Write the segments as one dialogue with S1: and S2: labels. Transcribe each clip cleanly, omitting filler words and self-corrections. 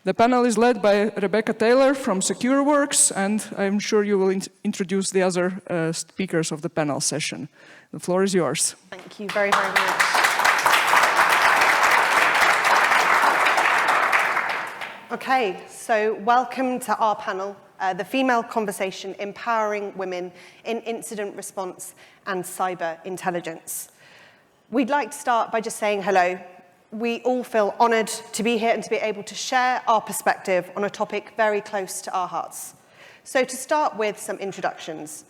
S1: The panel is led by Rebecca Taylor from Secureworks, and I'm sure you will introduce the other speakers of the panel session. The floor is yours.
S2: Thank you very, very much. Okay, so welcome to our panel, the Female Conversation Empowering Women in Incident Response and Cyber Intelligence. We'd like to start by just saying hello. We all feel honoured to be here and to be able to share our perspective on a topic very close to our hearts. So to start with some introductions.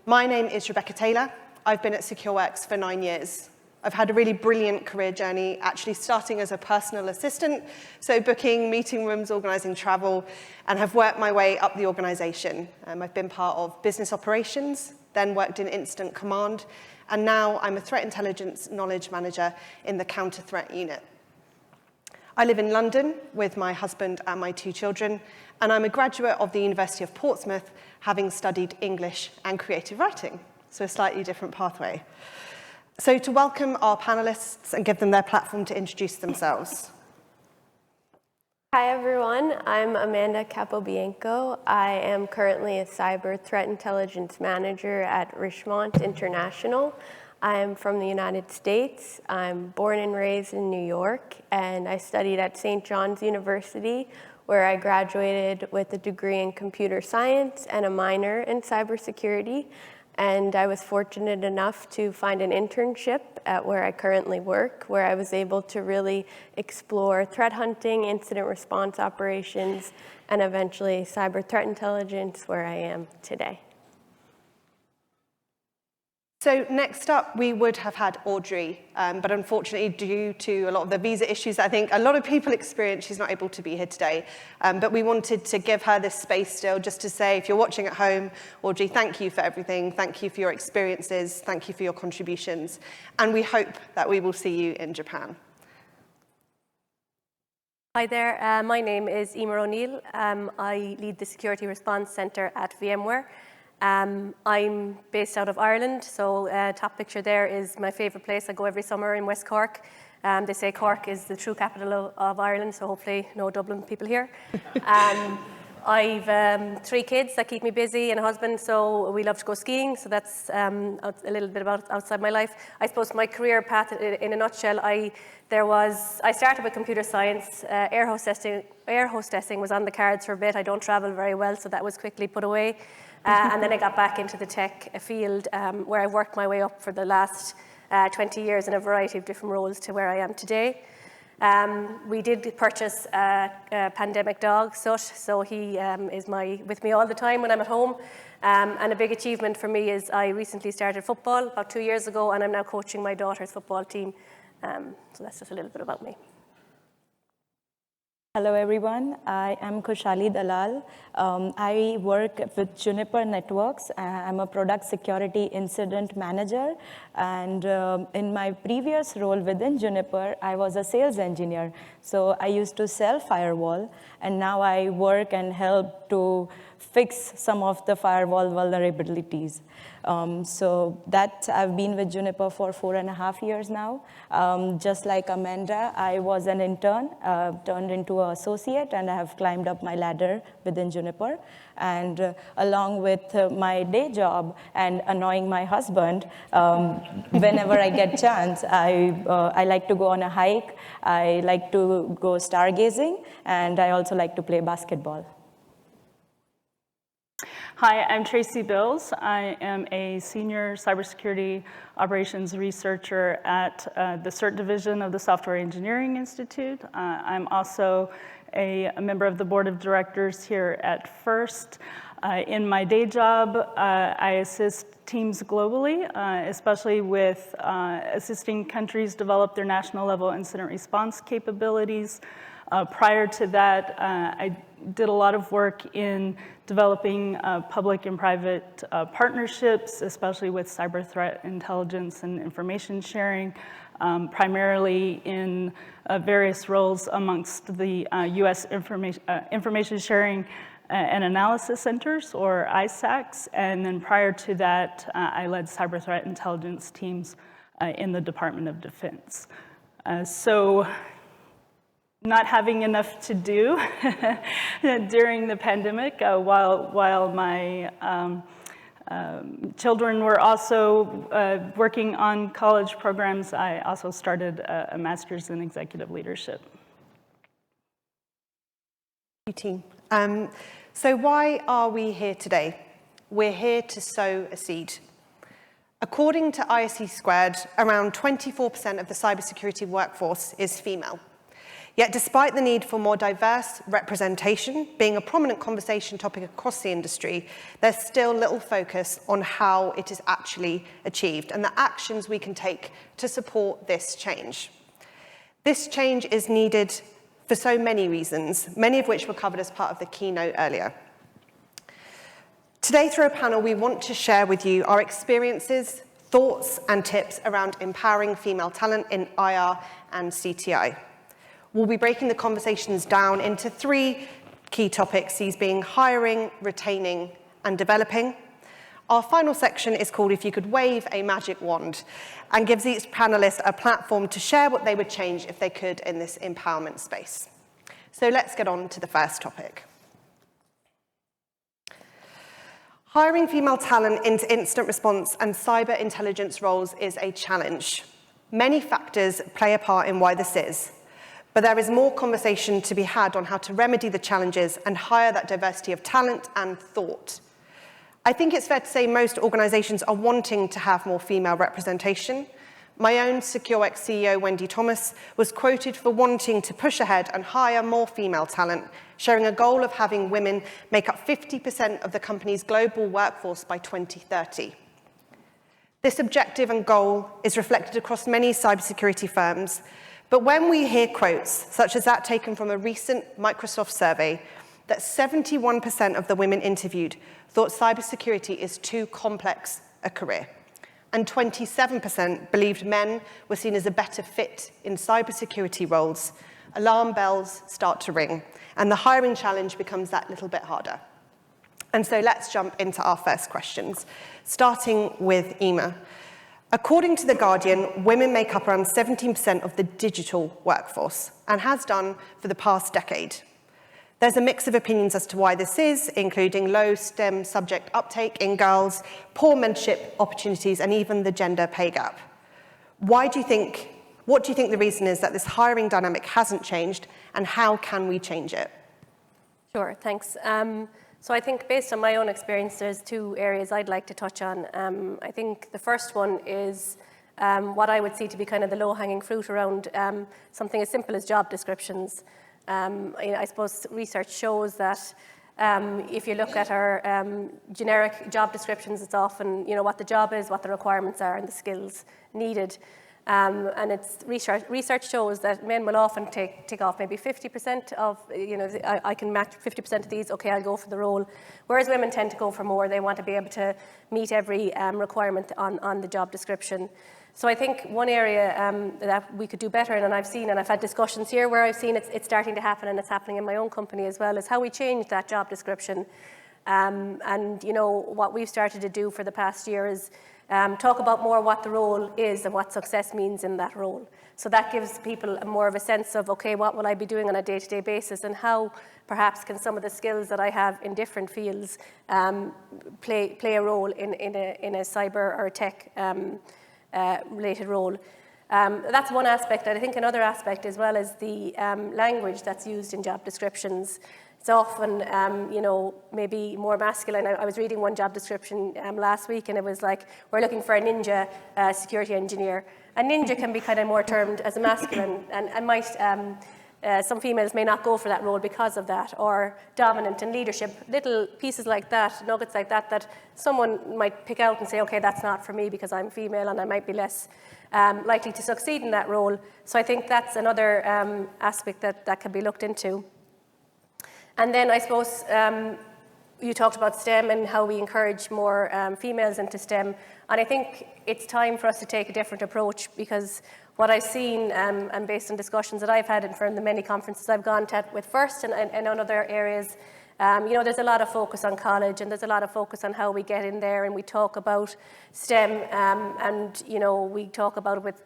S2: My name is Rebecca Taylor. I've been at Secureworks for 9 years. I've had a really brilliant career journey, actually starting as a personal assistant, so booking meeting rooms, organising travel, and have worked my way up the organisation. I've been part of business operations, then worked in incident command, and now I'm a threat intelligence knowledge manager in the counter-threat unit. I live in London with my husband and my 2 children, and I'm a graduate of the University of Portsmouth, having studied English and creative writing, so a slightly different pathway. So to welcome our panelists and give them their platform to introduce themselves.
S3: Hi everyone, I'm Amanda Capobianco. I am currently a Cyber Threat Intelligence Manager at Richemont International. I'm from the United States. I'm born and raised in New York, and I studied at St. John's University, where I graduated with a degree in computer science and a minor in cybersecurity. And I was fortunate enough to find an internship at where I currently work, where I was able to really explore threat hunting, incident response operations, and eventually cyber threat intelligence, where I am today.
S2: So next up, we would have had Audrey, but unfortunately, due to a lot of the visa issues that I think a lot of people experience, she's not able to be here today. But we wanted to give her this space still, just to say, if you're watching at home, Audrey, thank you for everything. Thank you for your experiences. Thank you for your contributions. And we hope that we will see you in Japan.
S4: Hi there, my name is Emer O'Neill. I lead the Security Response Centre at VMware. I'm based out of Ireland, so top picture there is my favourite place. I go every summer in West Cork. They say Cork is the true capital of Ireland, so hopefully no Dublin people here. I've 3 kids that keep me busy and a husband, so we love to go skiing, so that's a little bit about outside my life. I suppose my career path, in a nutshell, I started with computer science. Air hostessing was on the cards for a bit. I don't travel very well, so that was quickly put away. And then I got back into the tech field, where I've worked my way up for the last 20 years in a variety of different roles to where I am today. We did purchase a pandemic dog, Sut, so he is with me all the time when I'm at home. And a big achievement for me is I recently started football about 2 years ago, and I'm now coaching my daughter's football team. So that's just a little bit about me.
S5: Hello everyone, I am Khushali Dalal. I work with Juniper Networks. I'm a product security incident manager, and in my previous role within Juniper, I was a sales engineer. So I used to sell firewall, and now I work and help to fix some of the firewall vulnerabilities. So that I've been with Juniper for 4.5 years now. Just like Amanda, I was an intern, turned into an associate, and I have climbed up my ladder within Juniper. And along with my day job and annoying my husband, whenever I get chance, I like to go on a hike, I like to go stargazing, and I also like to play basketball.
S6: Hi, I'm Tracy Bills. I am a senior cybersecurity operations researcher at the CSIRT division of the Software Engineering Institute. I'm also a member of the board of directors here at FIRST. In my day job, I assist teams globally, especially with assisting countries develop their national level incident response capabilities. Prior to that, I did a lot of work in developing public and private partnerships, especially with cyber threat intelligence and information sharing, primarily in various roles amongst the US information sharing and analysis centers, or ISACs. And then prior to that, I led cyber threat intelligence teams in the Department of Defense. So not having enough to do during the pandemic. While my children were also working on college programs, I also started a master's in executive leadership.
S2: Thank you, team. So why are we here today? We're here to sow a seed. According to ISE², around 24% of the cybersecurity workforce is female. Yet despite the need for more diverse representation being a prominent conversation topic across the industry, there's still little focus on how it is actually achieved and the actions we can take to support this change. This change is needed for so many reasons, many of which were covered as part of the keynote earlier. Today, through a panel, we want to share with you our experiences, thoughts, and tips around empowering female talent in IR and CTI. We'll be breaking the conversations down into 3 key topics, these being hiring, retaining, and developing. Our final section is called If You Could Wave a Magic Wand, and gives each panelist a platform to share what they would change if they could in this empowerment space. So let's get on to the first topic. Hiring female talent into incident response and cyber intelligence roles is a challenge. Many factors play a part in why this is, but there is more conversation to be had on how to remedy the challenges and hire that diversity of talent and thought. I think it's fair to say most organizations are wanting to have more female representation. My own Secureworks CEO, Wendy Thomas, was quoted for wanting to push ahead and hire more female talent, sharing a goal of having women make up 50% of the company's global workforce by 2030. This objective and goal is reflected across many cybersecurity firms, but when we hear quotes, such as that taken from a recent Microsoft survey, that 71% of the women interviewed thought cybersecurity is too complex a career, and 27% believed men were seen as a better fit in cybersecurity roles, alarm bells start to ring, and the hiring challenge becomes that little bit harder. And so let's jump into our first questions, starting with Emma. According to The Guardian, women make up around 17% of the digital workforce, and has done for the past decade. There's a mix of opinions as to why this is, including low STEM subject uptake in girls, poor mentorship opportunities, and even the gender pay gap. What do you think the reason is that this hiring dynamic hasn't changed, and how can we change it?
S4: Sure, thanks. So I think based on my own experience, there's 2 areas I'd like to touch on. I think the first one is what I would see to be kind of the low-hanging fruit around something as simple as job descriptions. I suppose research shows that if you look at our generic job descriptions, it's often what the job is, what the requirements are, and the skills needed. And it's research shows that men will often take off maybe 50% of, I can match 50% of these, okay, I'll go for the role. Whereas women tend to go for more. They want to be able to meet every requirement on the job description. So I think one area that we could do better in, and I've had discussions here where I've seen it's starting to happen, and it's happening in my own company as well, is how we change that job description. And what we've started to do for the past year is talk about more what the role is and what success means in that role. So that gives people more of a sense of, okay, what will I be doing on a day-to-day basis, and how perhaps can some of the skills that I have in different fields play a role in a cyber or tech related role. That's one aspect. And I think another aspect as well is the language that's used in job descriptions. It's often, maybe more masculine. I was reading one job description last week, and it was like, we're looking for a ninja security engineer. A ninja can be kind of more termed as a masculine, and might, some females may not go for that role because of that, or dominant in leadership. Little pieces like that, nuggets like that, that someone might pick out and say, okay, that's not for me because I'm female and I might be less likely to succeed in that role. So I think that's another aspect that can be looked into. And then I suppose you talked about STEM and how we encourage more females into STEM. And I think it's time for us to take a different approach, because what I've seen, and based on discussions that I've had and from the many conferences I've gone to with FIRST and on other areas, You know, there's a lot of focus on college, and there's a lot of focus on how we get in there, and we talk about STEM, and, you know, we talk about it with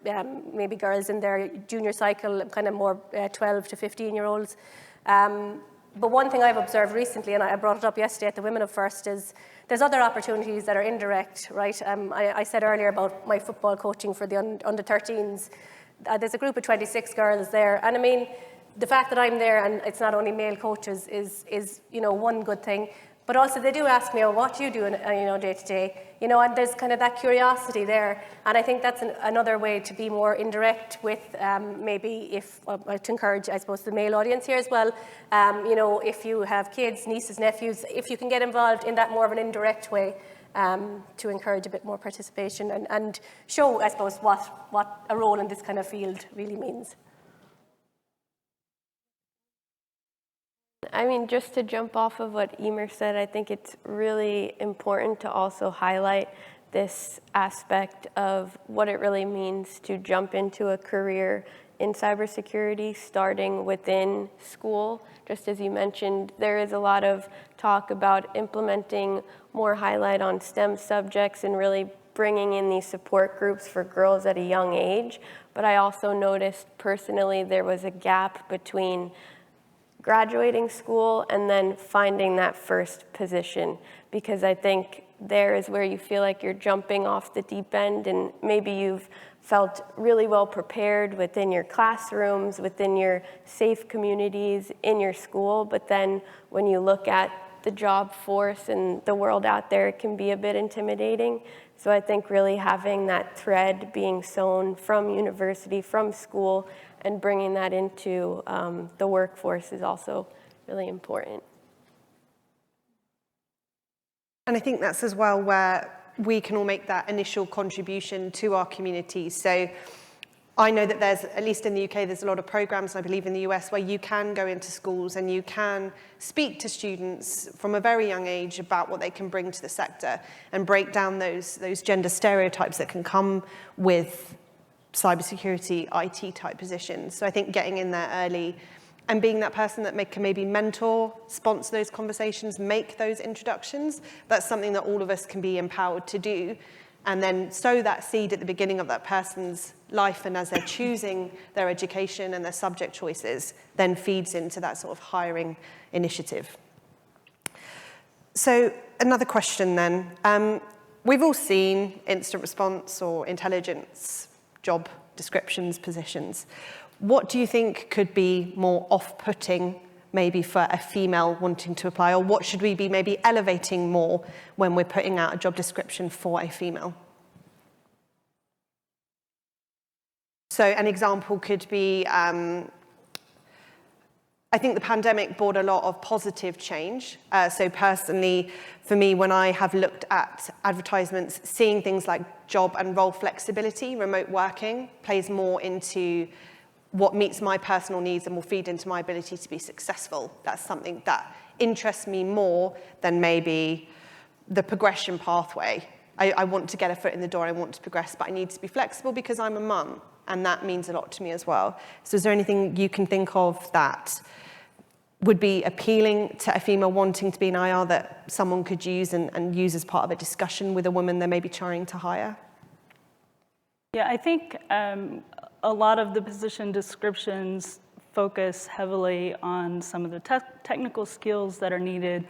S4: maybe girls in their junior cycle, kind of more 12 to 15-year-olds. But one thing I've observed recently, and I brought it up yesterday at the Women of First, is there's other opportunities that are indirect, right? I said earlier about my football coaching for the under-13s. There's a group of 26 girls there, and I mean, the fact that I'm there and it's not only male coaches is you know, one good thing. But also they do ask me, oh, what do you do you know, day to day? You know, and there's kind of that curiosity there. And I think that's another way to be more indirect with maybe if, to encourage, I suppose, the male audience here as well. You know, if you have kids, nieces, nephews, if you can get involved in that more of an indirect way to encourage a bit more participation and show, I suppose, what a role in this kind of field really means.
S3: I mean, just to jump off of what Emer said, I think it's really important to also highlight this aspect of what it really means to jump into a career in cybersecurity, starting within school. Just as you mentioned, there is a lot of talk about implementing more highlight on STEM subjects and really bringing in these support groups for girls at a young age. But I also noticed personally there was a gap between graduating school and then finding that first position, because I think there is where you feel like you're jumping off the deep end, and maybe you've felt really well prepared within your classrooms, within your safe communities, in your school, but then when you look at the job force and the world out there, it can be a bit intimidating. So I think really having that thread being sewn from university, from school, and bringing that into the workforce is also really important.
S2: And I think that's as well where we can all make that initial contribution to our communities. So I know that there's, at least in the UK, there's a lot of programs, I believe in the US, where you can go into schools and you can speak to students from a very young age about what they can bring to the sector and break down those gender stereotypes that can come with cybersecurity, IT type positions. So I think getting in there early and being that person that can maybe mentor, sponsor those conversations, make those introductions, that's something that all of us can be empowered to do. And then sow that seed at the beginning of that person's life, and as they're choosing their education and their subject choices, then feeds into that sort of hiring initiative. So another question then. We've all seen incident response or intelligence job descriptions, positions. What do you think could be more off-putting maybe for a female wanting to apply, or what should we be maybe elevating more when we're putting out a job description for a female? So an example could be, I think the pandemic brought a lot of positive change. So personally, for me, when I have looked at advertisements, seeing things like job and role flexibility, remote working, plays more into what meets my personal needs and will feed into my ability to be successful. That's something that interests me more than maybe the progression pathway. I want to get a foot in the door, I want to progress, but I need to be flexible because I'm a mum, and that means a lot to me as well. So is there anything you can think of that would be appealing to a female wanting to be an IR that someone could use and use as part of a discussion with a woman they may be trying to hire?
S6: Yeah, I think a lot of the position descriptions focus heavily on some of the technical skills that are needed,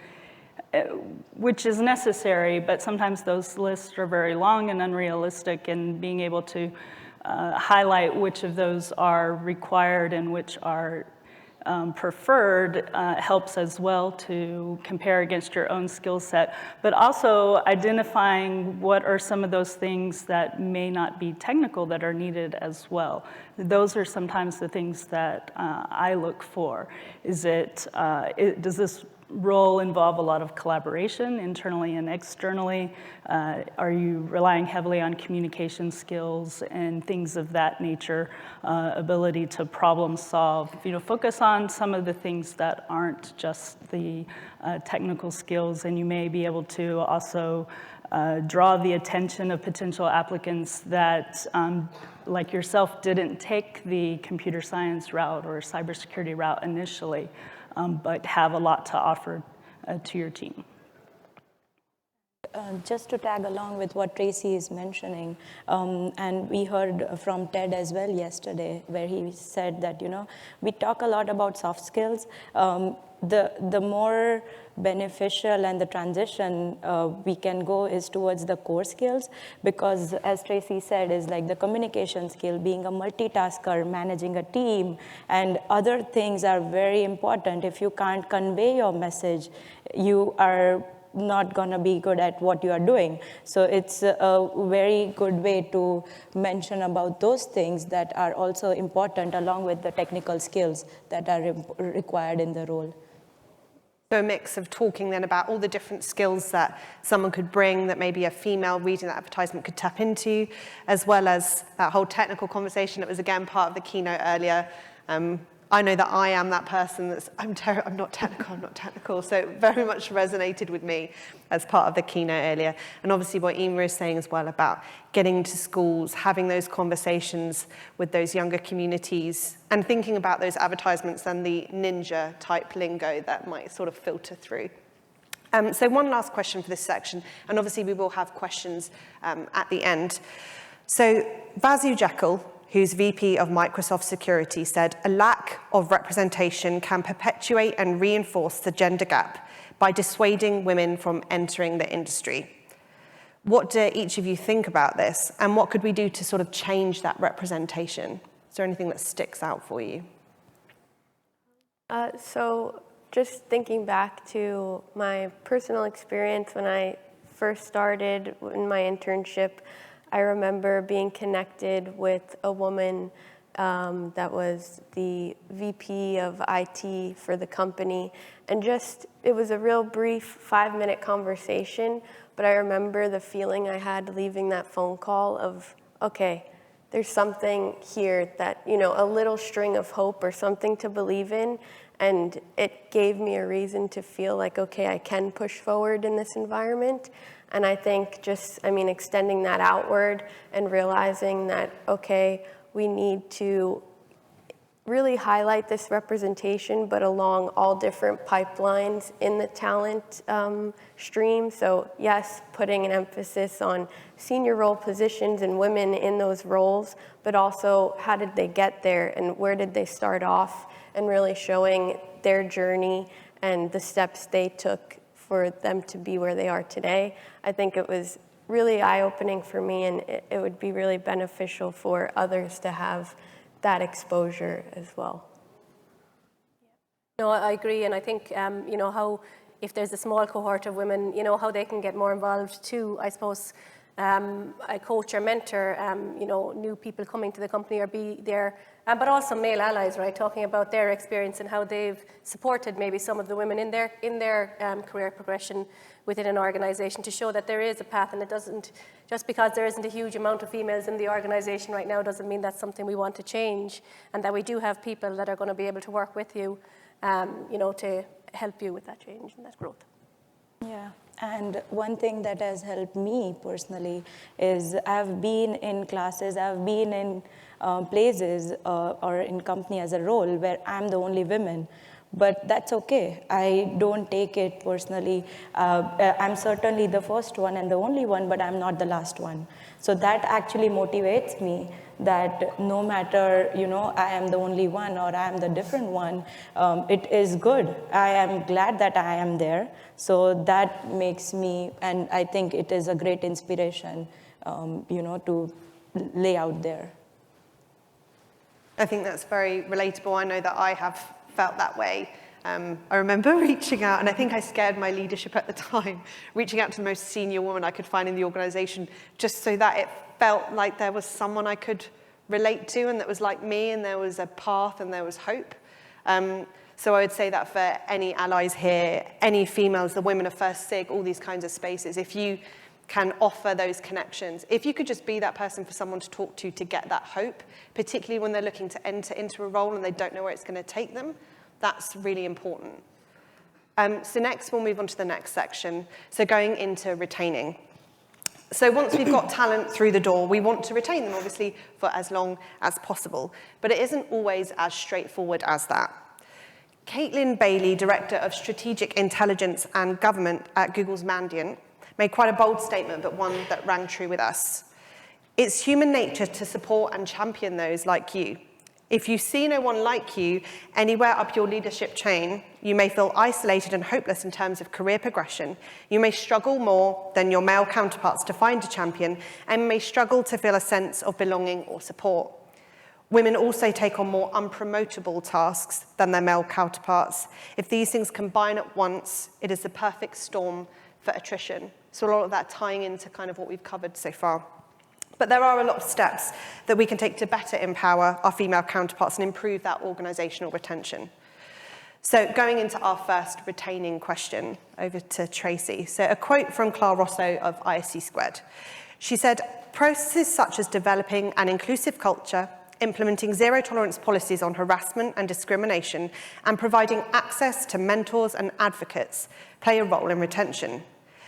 S6: which is necessary, but sometimes those lists are very long and unrealistic, and being able to highlight which of those are required and which are preferred helps as well to compare against your own skill set, but also identifying what are some of those things that may not be technical that are needed as well. Those are sometimes the things that I look for. Does this role involve a lot of collaboration internally and externally? Are you relying heavily on communication skills and things of that nature, ability to problem solve? Focus on some of the things that aren't just the technical skills, and you may be able to also draw the attention of potential applicants that, like yourself, didn't take the computer science route or cybersecurity route initially, but have a lot to offer to your team.
S5: Just to tag along with what Tracy is mentioning, and we heard from Ted as well yesterday, where he said that, we talk a lot about soft skills. The more beneficial and the transition we can go is towards the core skills, because as Tracy said, is like the communication skill, being a multitasker, managing a team, and other things are very important. If you can't convey your message, you are not going to be good at what you are doing. So it's a very good way to mention about those things that are also important, along with the technical skills that are required in the role.
S2: So a mix of talking then about all the different skills that someone could bring, that maybe a female reading that advertisement could tap into, as well as that whole technical conversation that was again part of the keynote earlier. I know that I am that person that's, I'm not technical, so it very much resonated with me as part of the keynote earlier. And obviously what Ema is saying as well about getting to schools, having those conversations with those younger communities, and thinking about those advertisements and the ninja type lingo that might sort of filter through. So one last question for this section, and obviously we will have questions at the end. So Vasu Jekyll, who's VP of Microsoft Security, said, "A lack of representation can perpetuate and reinforce the gender gap by dissuading women from entering the industry." What do each of you think about this? And what could we do to sort of change that representation? Is there anything that sticks out for you?
S3: So just thinking back to my personal experience when I first started in my internship, I remember being connected with a woman that was the VP of IT for the company. And just, it was a real brief 5-minute conversation, but I remember the feeling I had leaving that phone call of, okay, there's something here that, a little string of hope or something to believe in. And it gave me a reason to feel like, okay, I can push forward in this environment. And I think extending that outward and realizing that, okay, we need to really highlight this representation, but along all different pipelines in the talent stream. So yes, putting an emphasis on senior role positions and women in those roles, but also how did they get there and where did they start off, and really showing their journey and the steps they took for them to be where they are today. I think it was really eye-opening for me, and it would be really beneficial for others to have that exposure as well.
S4: No, I agree, and I think, how if there's a small cohort of women, how they can get more involved too. I suppose a coach or mentor, new people coming to the company or be there, but also male allies, right? Talking about their experience and how they've supported maybe some of the women in their career progression within an organization, to show that there is a path, and it doesn't, just because there isn't a huge amount of females in the organization right now doesn't mean that's something we want to change, and that we do have people that are going to be able to work with you, to help you with that change and that growth.
S5: Yeah, and one thing that has helped me personally is I've been in classes, I've been in places or in company as a role where I'm the only woman. But that's okay. I don't take it personally. I'm certainly the first one and the only one, but I'm not the last one. So that actually motivates me, that no matter, I am the only one or I am the different one, it is good. I am glad that I am there. So that makes me, and I think it is a great inspiration, to lay out there.
S2: I think that's very relatable. I know that I have felt that way. I remember reaching out, and I think I scared my leadership at the time, reaching out to the most senior woman I could find in the organization, just so that it felt like there was someone I could relate to and that was like me, and there was a path and there was hope. So I would say that for any allies here, any females, the women of First Sig, all these kinds of spaces, if you can offer those connections, if you could just be that person for someone to talk to get that hope, particularly when they're looking to enter into a role and they don't know where it's going to take them, that's really important. So next, we'll move on to the next section. So going into retaining. So once we've got talent through the door, we want to retain them, obviously, for as long as possible. But it isn't always as straightforward as that. Caitlin Bailey, Director of Strategic Intelligence and Government at Google's Mandiant, made quite a bold statement, but one that rang true with us. It's human nature to support and champion those like you. If you see no one like you anywhere up your leadership chain, you may feel isolated and hopeless in terms of career progression. You may struggle more than your male counterparts to find a champion and may struggle to feel a sense of belonging or support. Women also take on more unpromotable tasks than their male counterparts. If these things combine at once, it is the perfect storm for attrition. So a lot of that tying into kind of what we've covered so far. But there are a lot of steps that we can take to better empower our female counterparts and improve that organisational retention. So going into our first retaining question, over to Tracy. So a quote from Clara Rosso of ISC². She said, processes such as developing an inclusive culture, implementing zero-tolerance policies on harassment and discrimination, and providing access to mentors and advocates play a role in retention.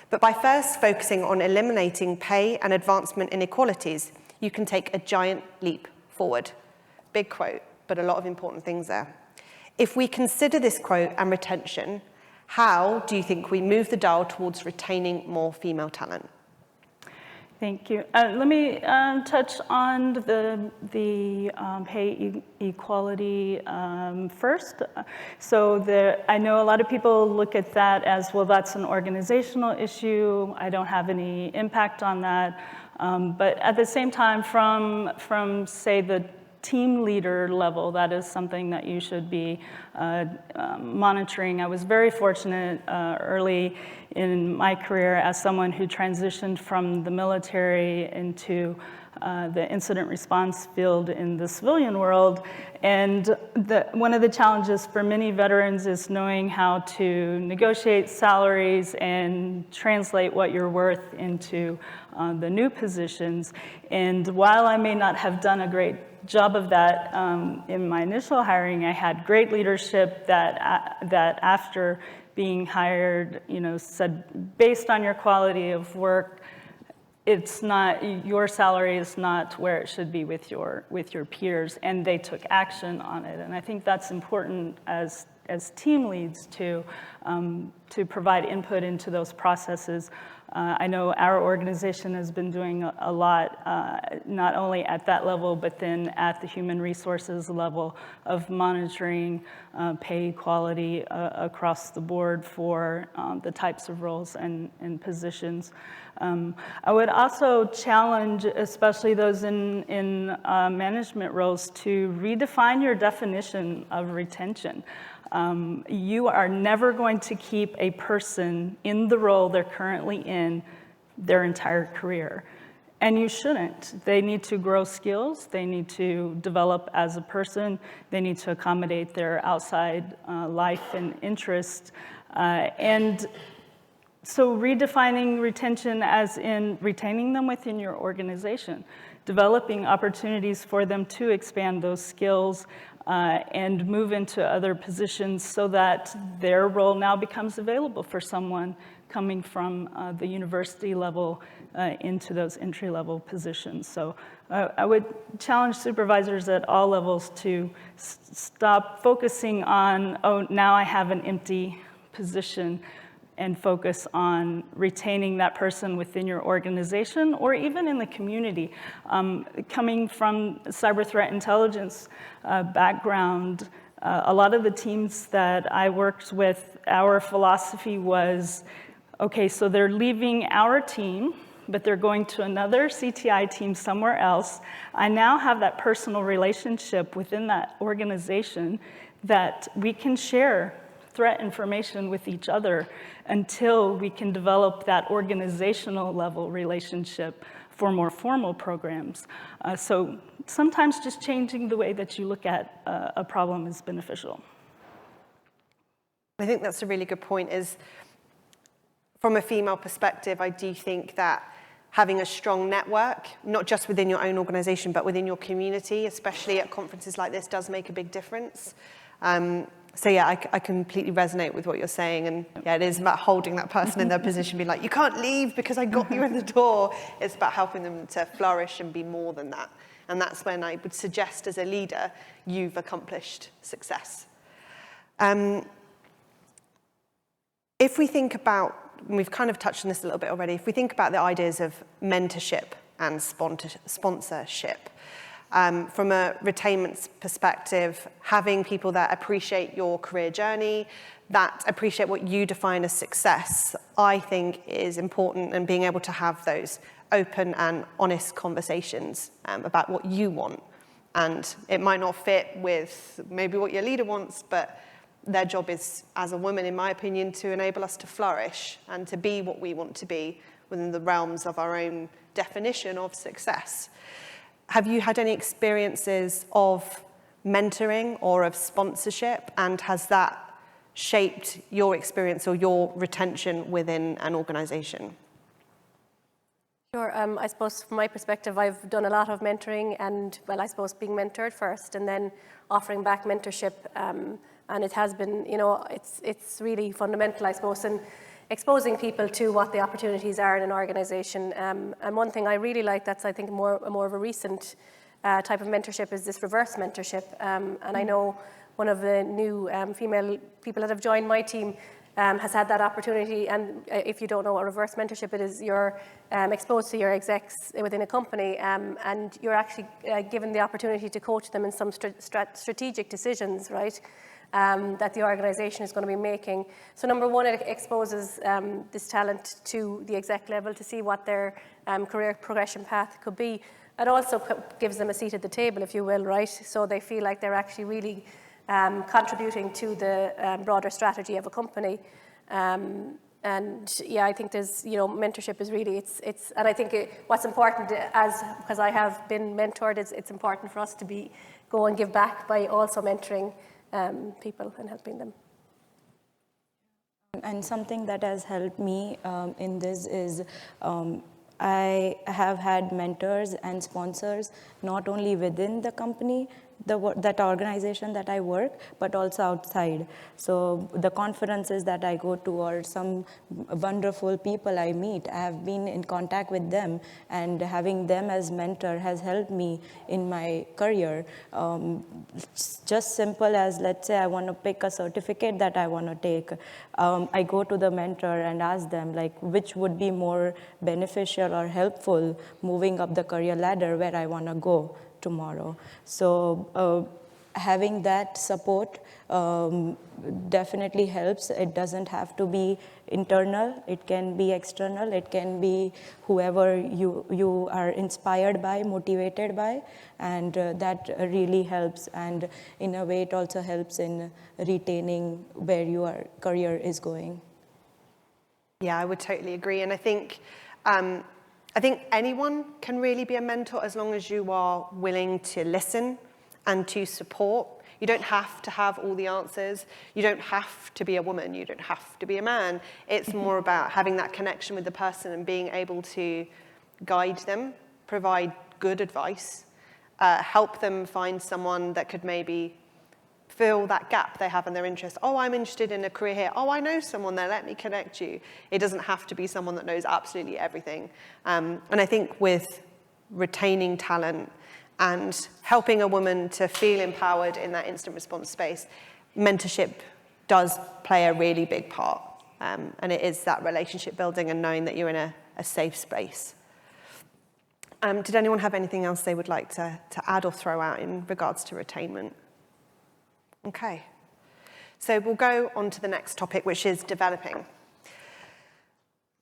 S2: But by first focusing on eliminating pay and advancement inequalities, you can take a giant leap forward. Big quote, but a lot of important things there. If we consider this quote and retention, how do you think we move the dial towards retaining more female talent?
S6: Thank you. Let me touch on the pay equality first. So I know a lot of people look at that as, well, that's an organizational issue. I don't have any impact on that. But at the same time, from say, the team leader level, that is something that you should be monitoring. I was very fortunate early in my career as someone who transitioned from the military into the incident response field in the civilian world. And one of the challenges for many veterans is knowing how to negotiate salaries and translate what you're worth into the new positions. And while I may not have done a great job of that in my initial hiring, I had great leadership that after being hired, said, based on your quality of work, it's not, your salary is not where it should be with your peers, and they took action on it. And I think that's important as team leads to provide input into those processes. I know our organization has been doing a lot, not only at that level, but then at the human resources level of monitoring pay equality across the board for the types of roles and positions. I would also challenge, especially those in management roles, to redefine your definition of retention. You are never going to keep a person in the role they're currently in their entire career. And you shouldn't. They need to grow skills. They need to develop as a person. They need to accommodate their outside life and interest. And so redefining retention as in retaining them within your organization, developing opportunities for them to expand those skills and move into other positions so that their role now becomes available for someone coming from the university level into those entry-level positions. So I would challenge supervisors at all levels to stop focusing on, oh, now I have an empty position, and focus on retaining that person within your organization or even in the community. Coming from cyber threat intelligence background, a lot of the teams that I worked with, our philosophy was, okay, so they're leaving our team, but they're going to another CTI team somewhere else. I now have that personal relationship within that organization that we can share threat information with each other until we can develop that organizational level relationship for more formal programs. So sometimes just changing the way that you look at a problem is beneficial.
S2: I think that's a really good point. Is from a female perspective, I do think that having a strong network, not just within your own organization, but within your community, especially at conferences like this, does make a big difference. So yeah, I completely resonate with what you're saying. And yeah, it is about holding that person in their position, being like, you can't leave because I got you in the door. It's about helping them to flourish and be more than that. And that's when I would suggest as a leader, you've accomplished success. If we think about, and we've kind of touched on this a little bit already, if we think about the ideas of mentorship and sponsorship, from a retainment perspective, having people that appreciate your career journey, that appreciate what you define as success, I think is important, and being able to have those open and honest conversations about what you want. And it might not fit with maybe what your leader wants, but their job is, as a woman, in my opinion, to enable us to flourish and to be what we want to be within the realms of our own definition of success. Have you had any experiences of mentoring or of sponsorship, and has that shaped your experience or your retention within an organization?
S4: Sure. I suppose from my perspective, I've done a lot of mentoring and, well, I suppose being mentored first and then offering back mentorship. And it has been, you know, it's really fundamental, I suppose, in exposing people to what the opportunities are in an organization. And one thing I really like that's, I think, more of a recent type of mentorship is this reverse mentorship. And I know one of the new female people that have joined my team has had that opportunity. And if you don't know what reverse mentorship it is, you're exposed to your execs within a company, and you're actually given the opportunity to coach them in some strategic decisions, right? That the organization is going to be making. So number one, it exposes this talent to the exec level to see what their career progression path could be. It also gives them a seat at the table, if you will, right? So they feel like they're actually really contributing to the broader strategy of a company. And yeah, I think there's, you know, mentorship is really, it's and I think what's important, because I have been mentored, it's important for us to go and give back by also mentoring people and helping them.
S5: And something that has helped me in this is I have had mentors and sponsors not only within the company, that organization that I work, but also outside. So the conferences that I go to, or some wonderful people I meet, I have been in contact with them, and having them as mentor has helped me in my career. Just simple as, let's say I want to pick a certificate that I want to take. I go to the mentor and ask them, like, which would be more beneficial or helpful moving up the career ladder where I want to go tomorrow. So having that support definitely helps. It doesn't have to be internal, it can be external, it can be whoever you are inspired by, motivated by, and that really helps. And in a way, it also helps in retaining where your career is going.
S2: Yeah, I would totally agree. And I think anyone can really be a mentor as long as you are willing to listen and to support. You don't have to have all the answers. You don't have to be a woman. You don't have to be a man. It's more about having that connection with the person and being able to guide them, provide good advice, help them find someone that could maybe fill that gap they have in their interest. Oh, I'm interested in a career here. Oh, I know someone there. Let me connect you. It doesn't have to be someone that knows absolutely everything. And I think with retaining talent and helping a woman to feel empowered in that instant response space, mentorship does play a really big part. And it is that relationship building and knowing that you're in a safe space. Did anyone have anything else they would like to add or throw out in regards to retainment? Okay, so we'll go on to the next topic, which is developing.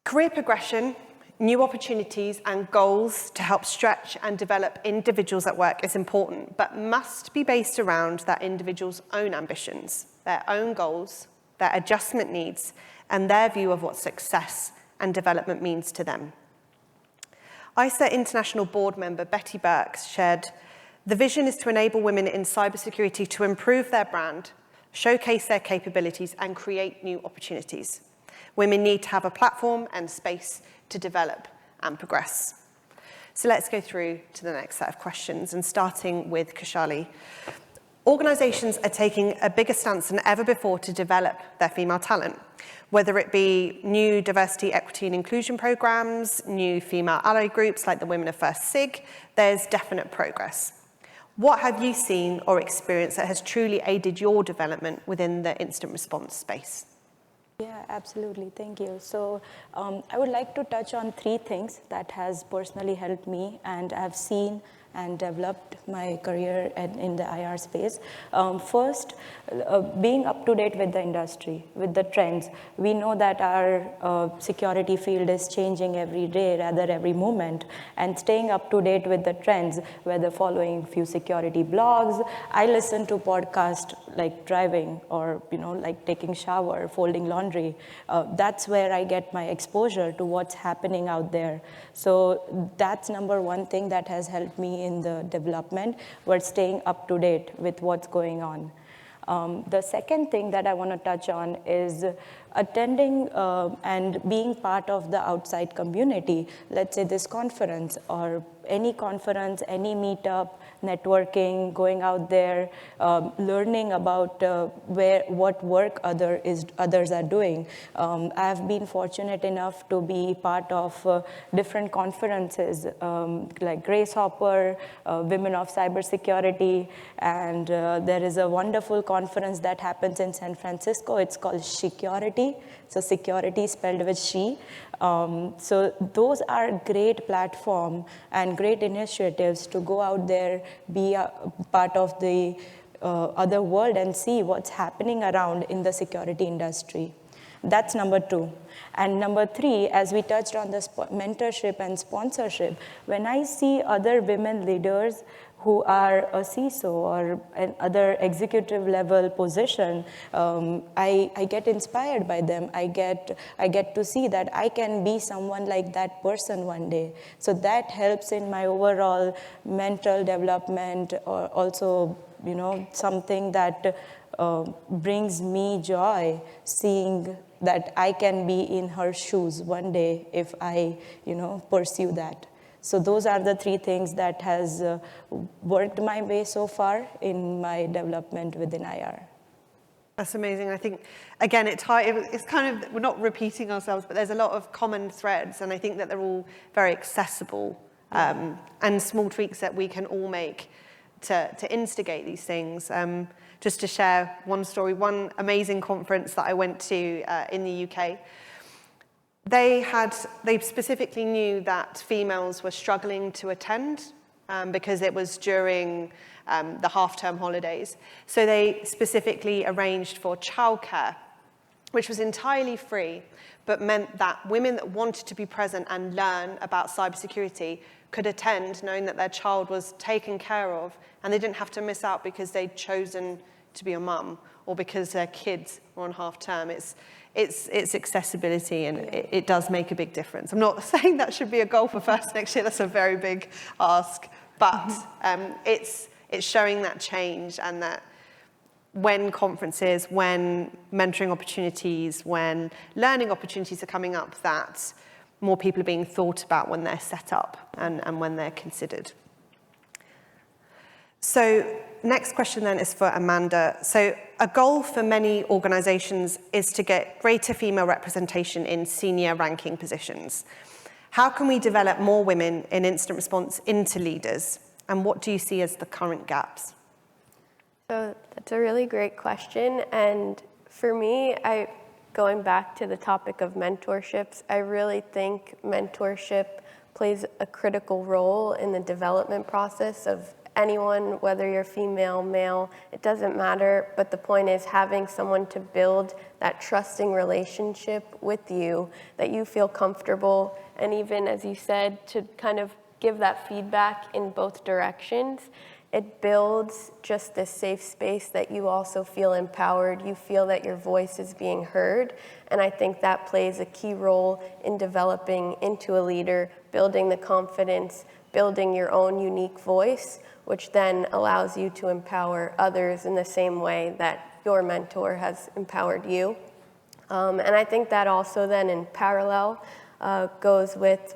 S2: Career progression, new opportunities and goals to help stretch and develop individuals at work is important, but must be based around that individual's own ambitions, their own goals, their adjustment needs, and their view of what success and development means to them. CSIRT International board member Betty Burke shared, "The vision is to enable women in cybersecurity to improve their brand, showcase their capabilities, and create new opportunities. Women need to have a platform and space to develop and progress." So let's go through to the next set of questions, and starting with Kushali. Organizations are taking a bigger stance than ever before to develop their female talent, whether it be new diversity, equity, and inclusion programs, new female ally groups like the Women of First SIG, there's definite progress. What have you seen or experienced that has truly aided your development within the incident response space?
S5: Yeah, absolutely. Thank you. So I would like to touch on 3 things that has personally helped me and I've seen and developed my career in the IR space. First, being up to date with the industry, with the trends. We know that our security field is changing every day, rather every moment, and staying up to date with the trends, whether following few security blogs. I listen to podcasts like driving or like taking shower, folding laundry. That's where I get my exposure to what's happening out there. So that's number 1 thing that has helped me in the development. We're staying up to date with what's going on. The second thing that I want to touch on is attending and being part of the outside community. Let's say this conference or any conference, any meetup, networking, going out there, learning about what work others are doing. I've been fortunate enough to be part of different conferences like Grace Hopper, Women of Cybersecurity, and there is a wonderful conference that happens in San Francisco. It's called Security. So security spelled with she. So those are great platform and great initiatives to go out there, be a part of the other world and see what's happening around in the security industry. That's number 2. And number 3, as we touched on the mentorship and sponsorship, when I see other women leaders who are a CISO or another executive level position, I get inspired by them. I get to see that I can be someone like that person one day. So that helps in my overall mental development, or also something that brings me joy, seeing that I can be in her shoes one day if I pursue that. So those are the 3 things that has worked my way so far in my development within IR.
S2: That's amazing. I think, again, it's kind of, we're not repeating ourselves, but there's a lot of common threads, and I think that they're all very accessible and small tweaks that we can all make to instigate these things. Just to share one story, one amazing conference that I went to in the UK, they specifically knew that females were struggling to attend because it was during the half-term holidays. So they specifically arranged for childcare, which was entirely free, but meant that women that wanted to be present and learn about cybersecurity could attend, knowing that their child was taken care of, and they didn't have to miss out because they'd chosen to be a mum or because their kids were on half-term. It's accessibility, and it does make a big difference. I'm not saying that should be a goal for first next year. That's a very big ask. But it's showing that change, and that when conferences, when mentoring opportunities, when learning opportunities are coming up, that more people are being thought about when they're set up and when they're considered. So next question then is for Amanda. So a goal for many organizations is to get greater female representation in senior ranking positions. How can we develop more women in incident response into leaders? And what do you see as the current gaps?
S3: So that's a really great question. And for me, going back to the topic of mentorships, I really think mentorship plays a critical role in the development process of anyone, whether you're female, male, it doesn't matter. But the point is having someone to build that trusting relationship with you, that you feel comfortable, and even, as you said, to kind of give that feedback in both directions. It builds just this safe space that you also feel empowered. You feel that your voice is being heard. And I think that plays a key role in developing into a leader, building the confidence, building your own unique voice, which then allows you to empower others in the same way that your mentor has empowered you. And I think that also then in parallel goes with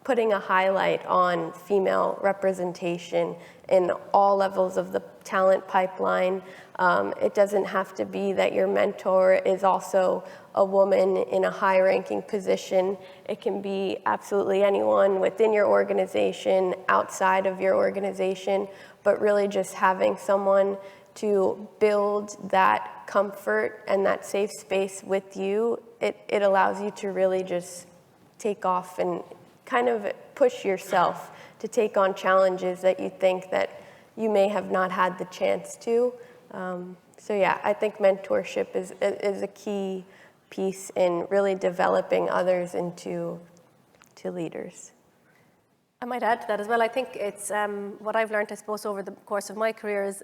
S3: putting a highlight on female representation in all levels of the talent pipeline. It doesn't have to be that your mentor is also a woman in a high-ranking position. It can be absolutely anyone within your organization, outside of your organization. but really just having someone to build that comfort and that safe space with you, it allows you to really just take off and kind of push yourself to take on challenges that you think that you may have not had the chance to. So yeah, I think mentorship is a key piece in really developing others into leaders.
S4: I might add to that as well. I think it's what I've learned, I suppose, over the course of my career is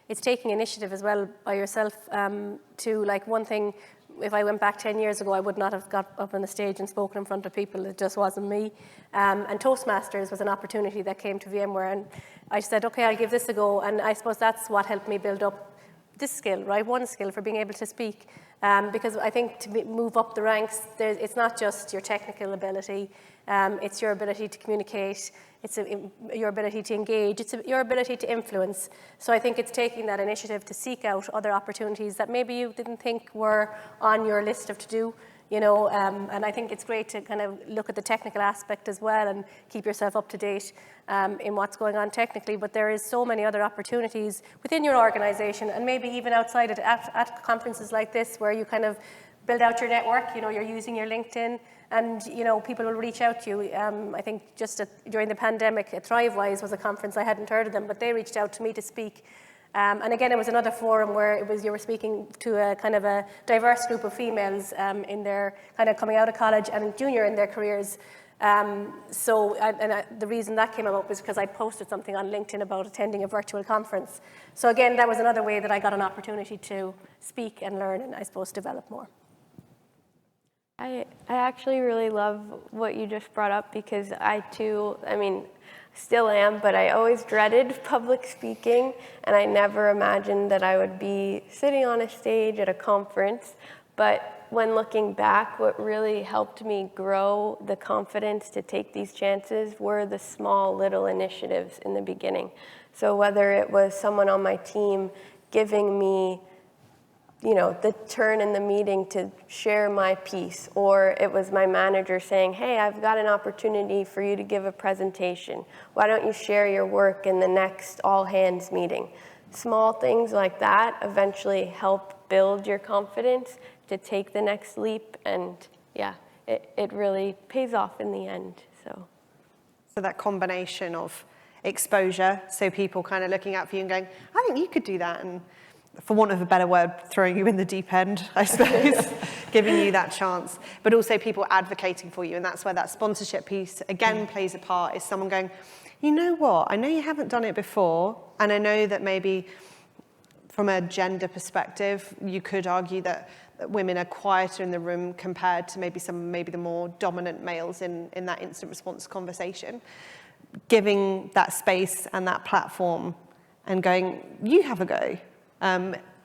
S4: it's taking initiative as well by yourself to, like, one thing, if I went back 10 years ago, I would not have got up on the stage and spoken in front of people. It just wasn't me. And Toastmasters was an opportunity that came to VMware, and I said, okay, I'll give this a go. And I suppose that's what helped me build up this skill, right? One skill for being able to speak. Because I think to move up the ranks, it's not just your technical ability, it's your ability to communicate, it's your ability to engage, it's your ability to influence. So I think it's taking that initiative to seek out other opportunities that maybe you didn't think were on your list of to-do, you know, and I think it's great to kind of look at the technical aspect as well and keep yourself up to date in what's going on technically, but there is so many other opportunities within your organization and maybe even outside it at conferences like this where you kind of build out your network, you know, you're using your LinkedIn and, you know, people will reach out to you. I think just during the pandemic, ThriveWise was a conference, I hadn't heard of them, but they reached out to me to speak. And again, it was another forum where it was you were speaking to a kind of a diverse group of females in their kind of coming out of college and junior in their careers. The reason that came about was because I posted something on LinkedIn about attending a virtual conference. So again, that was another way that I got an opportunity to speak and learn and I suppose develop more.
S3: I actually really love what you just brought up because I too, I mean, still am, but I always dreaded public speaking and I never imagined that I would be sitting on a stage at a conference. But when looking back, what really helped me grow the confidence to take these chances were the small little initiatives in the beginning. So whether it was someone on my team giving me, you know, the turn in the meeting to share my piece, or it was my manager saying, hey, I've got an opportunity for you to give a presentation. Why don't you share your work in the next all hands meeting? Small things like that eventually help build your confidence to take the next leap, and yeah, it really pays off in the end. So
S2: that combination of exposure, so people kind of looking out for you and going, I think you could do that, and for want of a better word, throwing you in the deep end, I suppose, giving you that chance, but also people advocating for you, and that's where that sponsorship piece, again, plays a part, is someone going, you know what, I know you haven't done it before, and I know that maybe from a gender perspective, you could argue that women are quieter in the room compared to maybe the more dominant males in that instant response conversation. Giving that space and that platform and going, you have a go,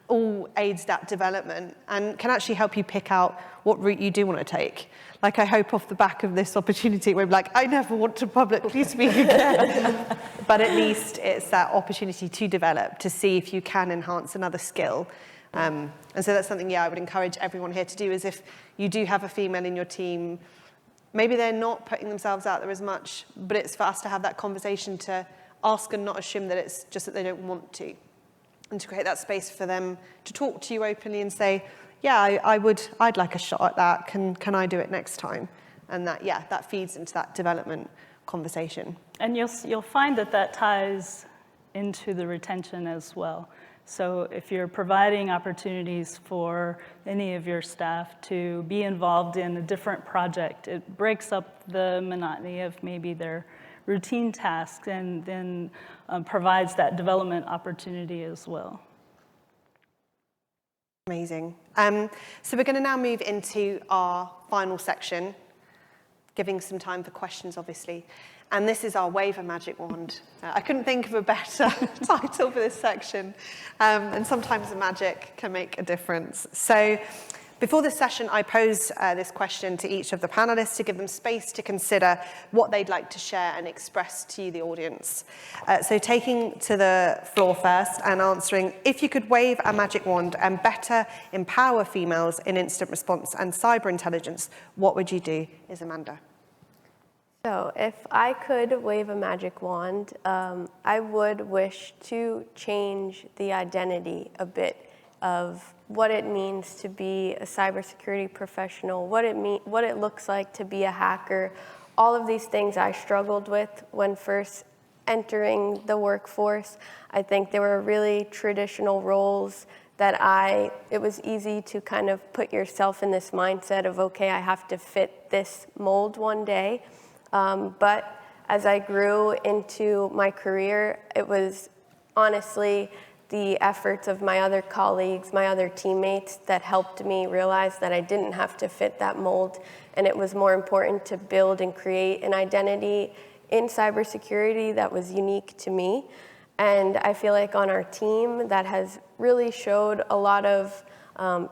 S2: all aids that development and can actually help you pick out what route you do want to take. Like I hope off the back of this opportunity we're like, I never want to publicly speak again. But at least it's that opportunity to develop, to see if you can enhance another skill. And so that's something, I would encourage everyone here to do, is if you do have a female in your team, maybe they're not putting themselves out there as much, but it's for us to have that conversation to ask and not assume that it's just that they don't want to. And to create that space for them to talk to you openly and say, yeah, I'd like a shot at that. Can I do it next time? And that feeds into that development conversation.
S6: And you'll find that ties into the retention as well. So if you're providing opportunities for any of your staff to be involved in a different project, it breaks up the monotony of maybe their routine tasks and then provides that development opportunity as well.
S2: Amazing. So we're going to now move into our final section, giving some time for questions, obviously. And this is our Wave a Magic Wand. I couldn't think of a better title for this section. And sometimes the magic can make a difference. So before this session, I pose this question to each of the panelists to give them space to consider what they'd like to share and express to you, the audience. So taking to the floor first and answering, if you could wave a magic wand and better empower females in incident response and cyber intelligence, what would you do? Is Amanda.
S3: So if I could wave a magic wand, I would wish to change the identity a bit of what it means to be a cybersecurity professional, what it looks like to be a hacker. All of these things I struggled with when first entering the workforce. I think there were really traditional roles that it was easy to kind of put yourself in this mindset of, okay, I have to fit this mold one day. But as I grew into my career, it was honestly the efforts of my other colleagues, my other teammates that helped me realize that I didn't have to fit that mold, and it was more important to build and create an identity in cybersecurity that was unique to me. And I feel like on our team that has really showed a lot of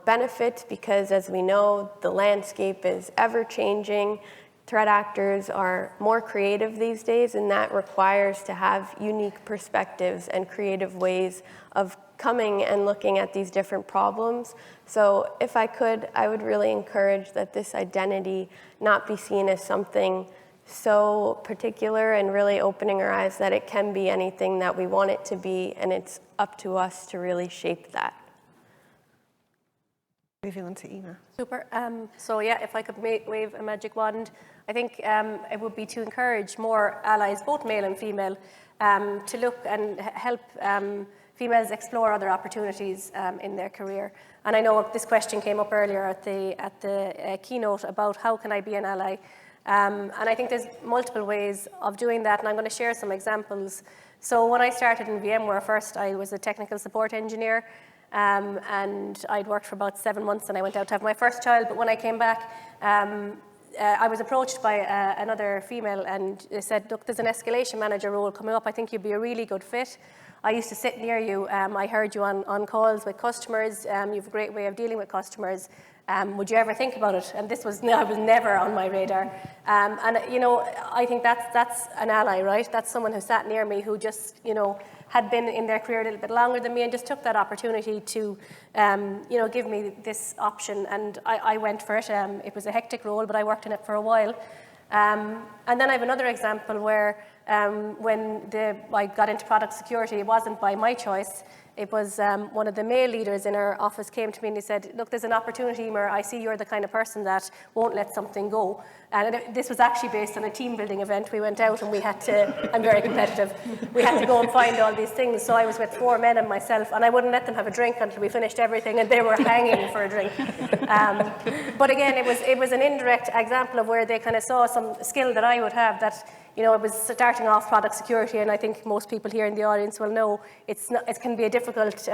S3: benefits because, as we know, the landscape is ever changing. Threat actors are more creative these days, and that requires to have unique perspectives and creative ways of coming and looking at these different problems. So if I could, I would really encourage that this identity not be seen as something so particular, and really opening our eyes that it can be anything that we want it to be, and it's up to us to really shape that.
S2: Moving on to Ina.
S4: Super. So yeah, if I could wave a magic wand, I think it would be to encourage more allies, both male and female, to look and help females explore other opportunities in their career. And I know this question came up earlier at the keynote about how can I be an ally. And I think there's multiple ways of doing that, and I'm going to share some examples. So when I started in VMware first, I was a technical support engineer, and I'd worked for about 7 months, and I went out to have my first child. But when I came back, I was approached by another female, and they said, look, there's an escalation manager role coming up. I think you'd be a really good fit. I used to sit near you. I heard you on calls with customers. You have a great way of dealing with customers. Would you ever think about it? And this was never on my radar. And you know, I think that's an ally, right? That's someone who sat near me who just, you know, had been in their career a little bit longer than me and just took that opportunity to, you know, give me this option. And I went for it. It was a hectic role, but I worked in it for a while. And then I have another example where when I got into product security, it wasn't by my choice. It was one of the male leaders in our office came to me and he said, look, there's an opportunity where I see you're the kind of person that won't let something go. And this was actually based on a team building event. We went out and we had to, I'm very competitive, we had to go and find all these things. So I was with 4 men and myself, and I wouldn't let them have a drink until we finished everything, and they were hanging for a drink. But again, it was an indirect example of where they kind of saw some skill that I would have that, you know, it was starting off product security, and I think most people here in the audience will know it can be a difficult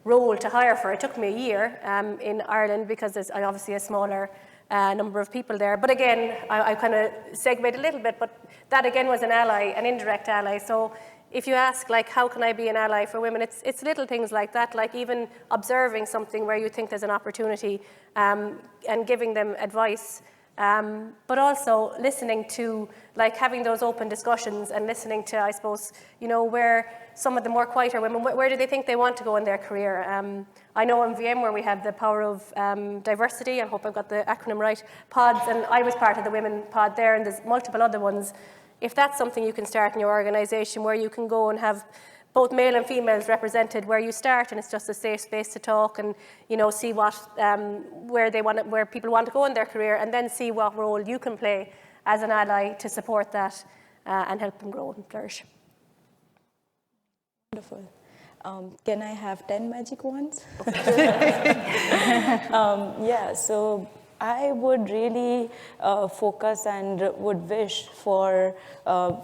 S4: role to hire for. It took me a year in Ireland because there's obviously a smaller number of people there. But again, I kind of segued a little bit, but that again was an ally, an indirect ally. So if you ask, like, how can I be an ally for women, it's little things like that, like even observing something where you think there's an opportunity and giving them advice. But also listening to, like, having those open discussions and listening to, I suppose, you know, where some of the more quieter women, where do they think they want to go in their career? I know in VMware we have the power of diversity, I hope I've got the acronym right, pods, and I was part of the women pod there, and there's multiple other ones. If that's something you can start in your organization where you can go and have both male and females represented, where you start and it's just a safe space to talk and, you know, see what where people want to go in their career, and then see what role you can play as an ally to support that and help them grow and flourish.
S5: Wonderful. Can I have 10 magic wands? Yeah, so I would really focus and would wish for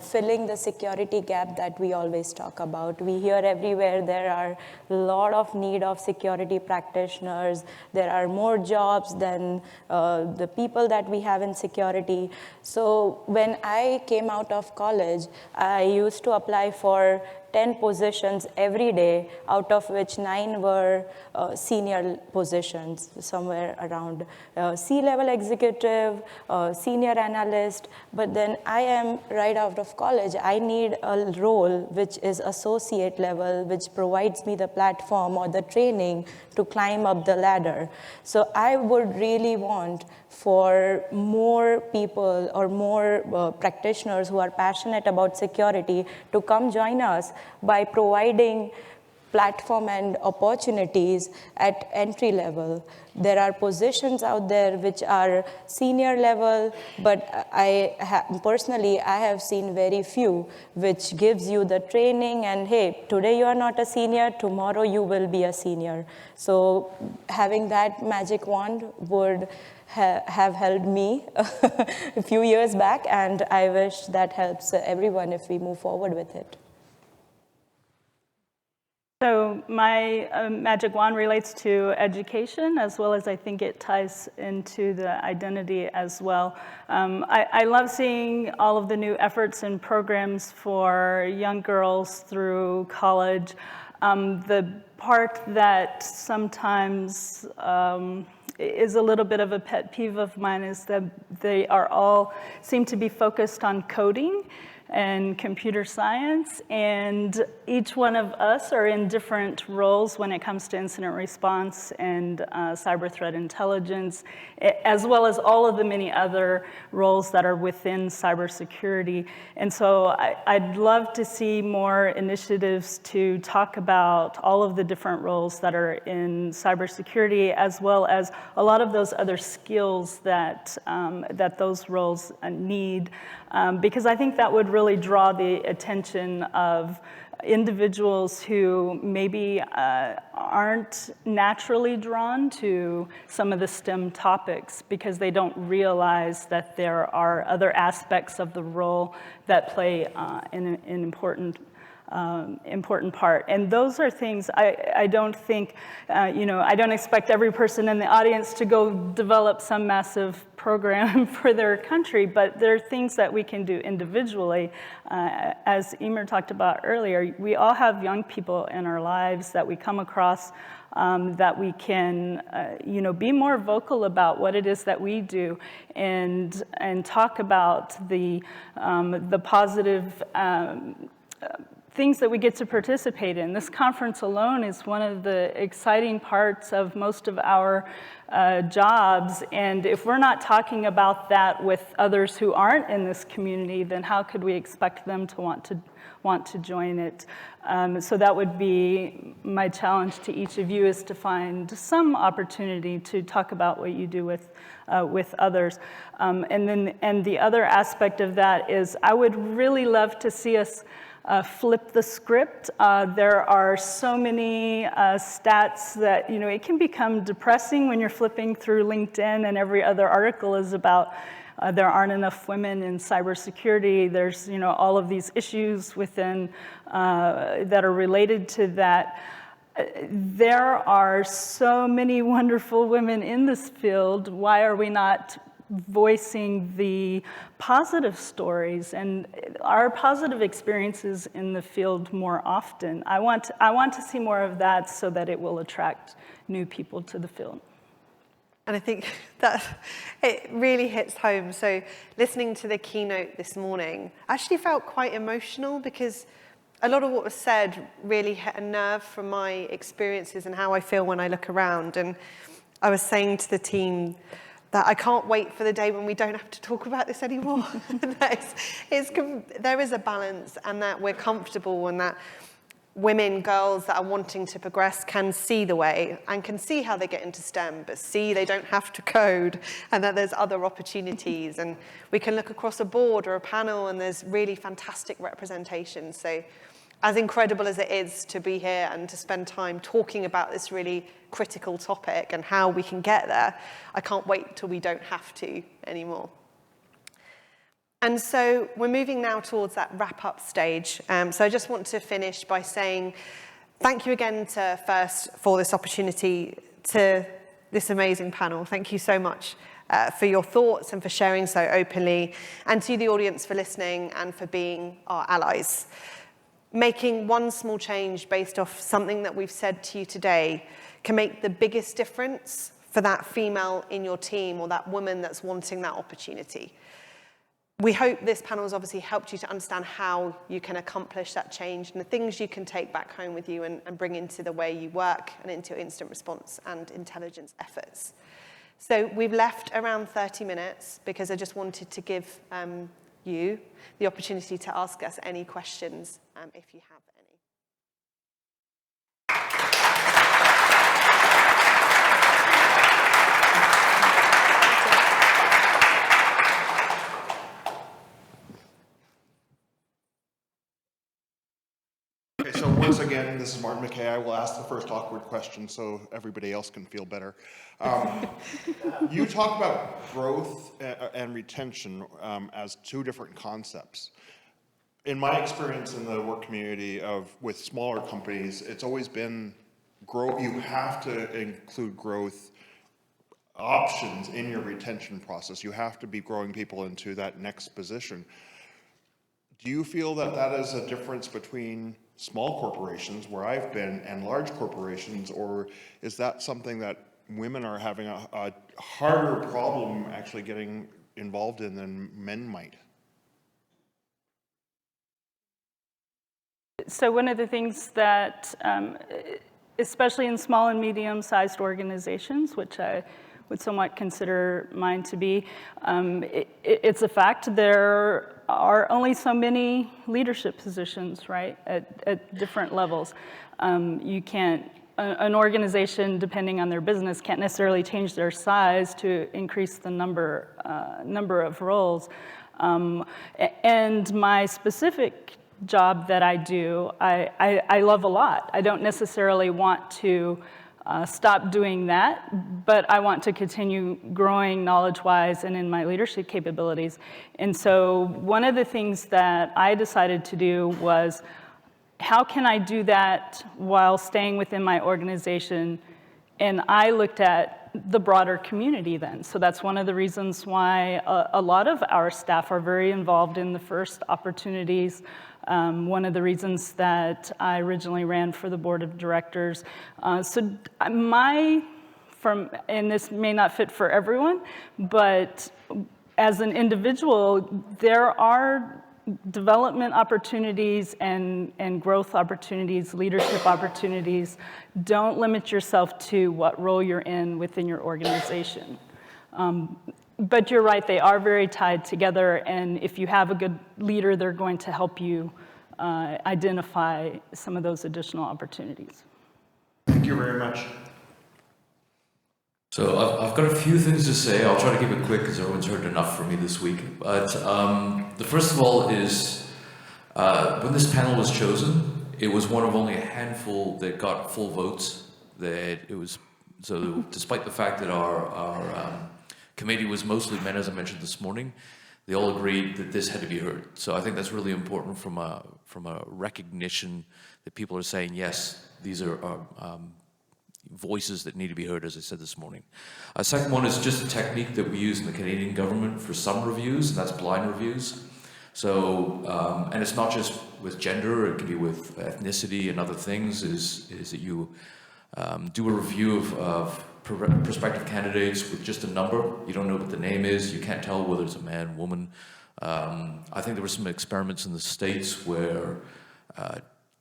S5: filling the security gap that we always talk about. We hear everywhere there are a lot of need of security practitioners. There are more jobs than the people that we have in security. So when I came out of college, I used to apply for 10 positions every day, out of which 9 were senior positions, somewhere around C-level executive, senior analyst. But then I am right out of college. I need a role which is associate level, which provides me the platform or the training to climb up the ladder. So I would really want for more people or more practitioners who are passionate about security to come join us by providing platform and opportunities at entry level. There are positions out there which are senior level, but personally, I have seen very few, which gives you the training and, hey, today you are not a senior, tomorrow you will be a senior. So having that magic wand would have helped me a few years back, and I wish that helps everyone if we move forward with it.
S6: So my magic wand relates to education, as well as I think it ties into the identity as well. I love seeing all of the new efforts and programs for young girls through college. The part that sometimes is a little bit of a pet peeve of mine is that they are all seem to be focused on coding and computer science, and each one of us are in different roles when it comes to incident response and cyber threat intelligence, as well as all of the many other roles that are within cybersecurity. And so I'd love to see more initiatives to talk about all of the different roles that are in cybersecurity, as well as a lot of those other skills that, that those roles need. Because I think that would really draw the attention of individuals who maybe aren't naturally drawn to some of the STEM topics because they don't realize that there are other aspects of the role that play an important part. And those are things I don't think, I don't expect every person in the audience to go develop some massive program for their country, but there are things that we can do individually. As Emer talked about earlier, we all have young people in our lives that we come across that we can, be more vocal about what it is that we do and talk about the positive things that we get to participate in. This conference alone is one of the exciting parts of most of our jobs, and if we're not talking about that with others who aren't in this community, then how could we expect them to want to join it? So that would be my challenge to each of you, is to find some opportunity to talk about what you do with others. And the other aspect of that is I would really love to see us flip the script. There are so many stats that, it can become depressing when you're flipping through LinkedIn and every other article is about there aren't enough women in cybersecurity. There's, all of these issues within that are related to that. There are so many wonderful women in this field. Why are we not voicing the positive stories and our positive experiences in the field more often? I want to see more of that so that it will attract new people to the field.
S2: And I think that it really hits home. So listening to the keynote this morning, I actually felt quite emotional because a lot of what was said really hit a nerve from my experiences and how I feel when I look around. And I was saying to the team that I can't wait for the day when we don't have to talk about this anymore. There is a balance, and that we're comfortable, and that women, girls that are wanting to progress can see the way and can see how they get into STEM, but see they don't have to code, and that there's other opportunities. And we can look across a board or a panel and there's really fantastic representation. So as incredible as it is to be here and to spend time talking about this really critical topic and how we can get there, I can't wait till we don't have to anymore. And so we're moving now towards that wrap-up stage. So I just want to finish by saying thank you again for this opportunity to this amazing panel. Thank you so much for your thoughts and for sharing so openly, and to the audience for listening and for being our allies. making one small change based off something that we've said to you today can make the biggest difference for that female in your team or that woman that's wanting that opportunity. We hope this panel has obviously helped you to understand how you can accomplish that change and the things you can take back home with you and bring into the way you work and into your incident response and intelligence efforts. So we've left around 30 minutes because I just wanted to give you the opportunity to ask us any questions if you have any.
S7: Okay, so once again, this is Martin McKay. I will ask the first awkward question so everybody else can feel better. You talk about growth and retention as two different concepts. In my experience in the work community with smaller companies, it's always been you have to include growth options in your retention process. You have to be growing people into that next position. Do you feel that that is a difference between small corporations, where I've been, and large corporations, or is that something that women are having a harder problem actually getting involved in than men might?
S6: So one of the things that, especially in small and medium-sized organizations, which I would somewhat consider mine to be, it's a fact there are only so many leadership positions, right, at different levels. You can't, an organization, depending on their business, can't necessarily change their size to increase the number of roles. And my specific job that I do, I love a lot. I don't necessarily want to stop doing that, but I want to continue growing knowledge-wise and in my leadership capabilities. And so one of the things that I decided to do was, how can I do that while staying within my organization? And I looked at the broader community then. So that's one of the reasons why a lot of our staff are very involved in the first opportunities. One of the reasons that I originally ran for the board of directors. And this may not fit for everyone, but as an individual, there are development opportunities and growth opportunities, leadership opportunities. Don't limit yourself to what role you're in within your organization. But you're right, they are very tied together, and if you have a good leader, they're going to help you identify some of those additional opportunities.
S7: Thank you very much.
S8: So I've got a few things to say. I'll try to keep it quick because everyone's heard enough from me this week. But the first of all is, when this panel was chosen, it was one of only a handful that got full votes. So despite the fact that our committee was mostly men, as I mentioned this morning, they all agreed that this had to be heard. So I think that's really important from a recognition that people are saying, yes, these are voices that need to be heard, as I said this morning. A second one is just a technique that we use in the Canadian government for some reviews, and that's blind reviews. So, and it's not just with gender, it can be with ethnicity and other things, is that you do a review of prospective candidates with just a number. You don't know what the name is, you can't tell whether it's a man, woman. I think there were some experiments in the States where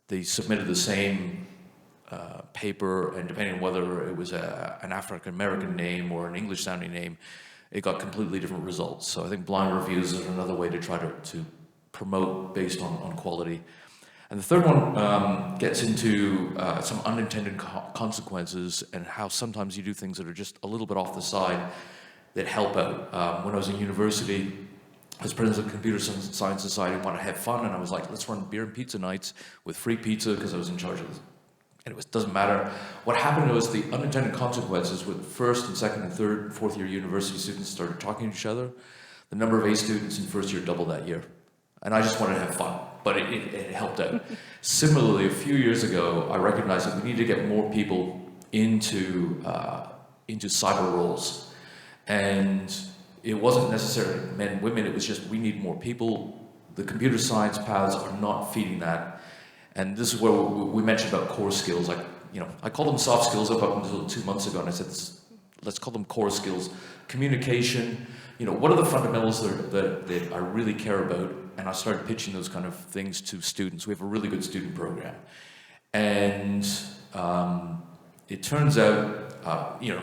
S8: they submitted the same paper, and depending on whether it was an African-American name or an English-sounding name, it got completely different results. So I think blind reviews is another way to try to promote based on quality. And the third one gets into some unintended consequences and how sometimes you do things that are just a little bit off the side that help out. When I was in university, as president of the Computer Science Society, I wanted to have fun, and I was like, let's run beer and pizza nights with free pizza because I was in charge of it. And it doesn't matter. What happened was the unintended consequences with first and second and third and fourth year university students started talking to each other. The number of A students in first year doubled that year. And I just wanted to have fun, but it helped out. Similarly, a few years ago, I recognized that we need to get more people into cyber roles. And it wasn't necessarily men, women, it was just we need more people. The computer science paths are not feeding that. And this is where we mentioned about core skills. I called them soft skills up until 2 months ago, and I said, let's call them core skills. Communication, what are the fundamentals that I really care about? And I started pitching those kind of things to students. We have a really good student program. And it turns out,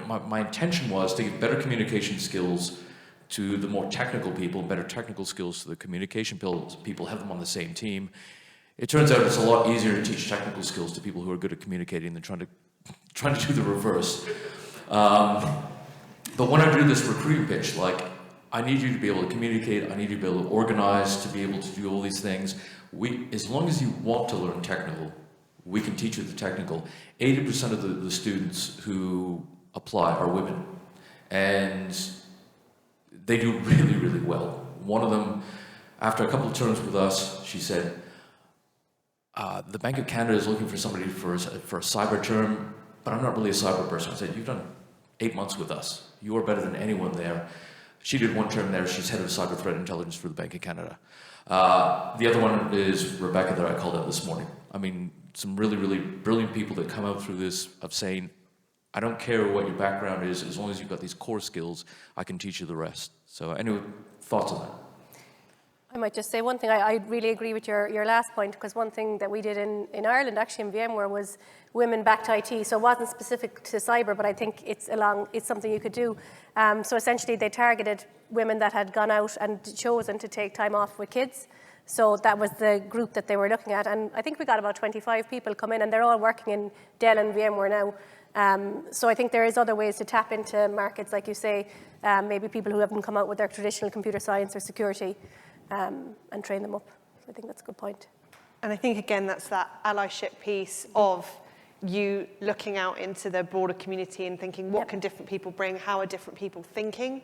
S8: my intention was to give better communication skills to the more technical people, better technical skills to the communication people, have them on the same team. It turns out it's a lot easier to teach technical skills to people who are good at communicating than trying to do the reverse. But when I do this recruiting pitch, I need you to be able to communicate, I need you to be able to organize, to be able to do all these things. As long as you want to learn technical, we can teach you the technical. 80% of the students who apply are women. And they do really, really well. One of them, after a couple of terms with us, she said, the Bank of Canada is looking for somebody for a cyber term, but I'm not really a cyber person. I said, you've done 8 months with us. You are better than anyone there. She did 1 term there. She's head of cyber threat intelligence for the Bank of Canada. The other one is Rebecca that I called out this morning. I mean, some really, really brilliant people that come out through this of saying, I don't care what your background is, as long as you've got these core skills, I can teach you the rest. So any thoughts on that?
S4: I might just say one thing. I really agree with your last point, because one thing that we did in Ireland, actually in VMware, was women-backed IT. So it wasn't specific to cyber, but I think it's something you could do. So essentially they targeted women that had gone out and chosen to take time off with kids. So that was the group that they were looking at. And I think we got about 25 people come in, and they're all working in Dell and VMware now. So I think there is other ways to tap into markets, like you say, maybe people who haven't come out with their traditional computer science or security, and train them up. So I think that's a good point.
S2: And I think, again, that's that allyship piece of you looking out into the broader community and thinking, what can different people bring? How are different people thinking?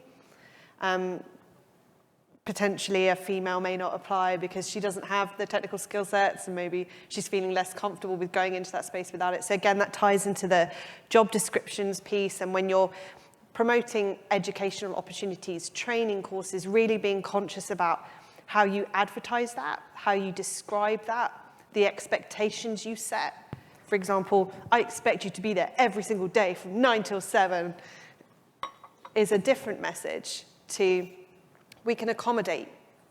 S2: Potentially a female may not apply because she doesn't have the technical skill sets, and maybe she's feeling less comfortable with going into that space without it. So again, that ties into the job descriptions piece, and when you're promoting educational opportunities, training courses, really being conscious about how you advertise that, how you describe that, the expectations you set. For example, I expect you to be there every single day from 9 till 7 is a different message to we can accommodate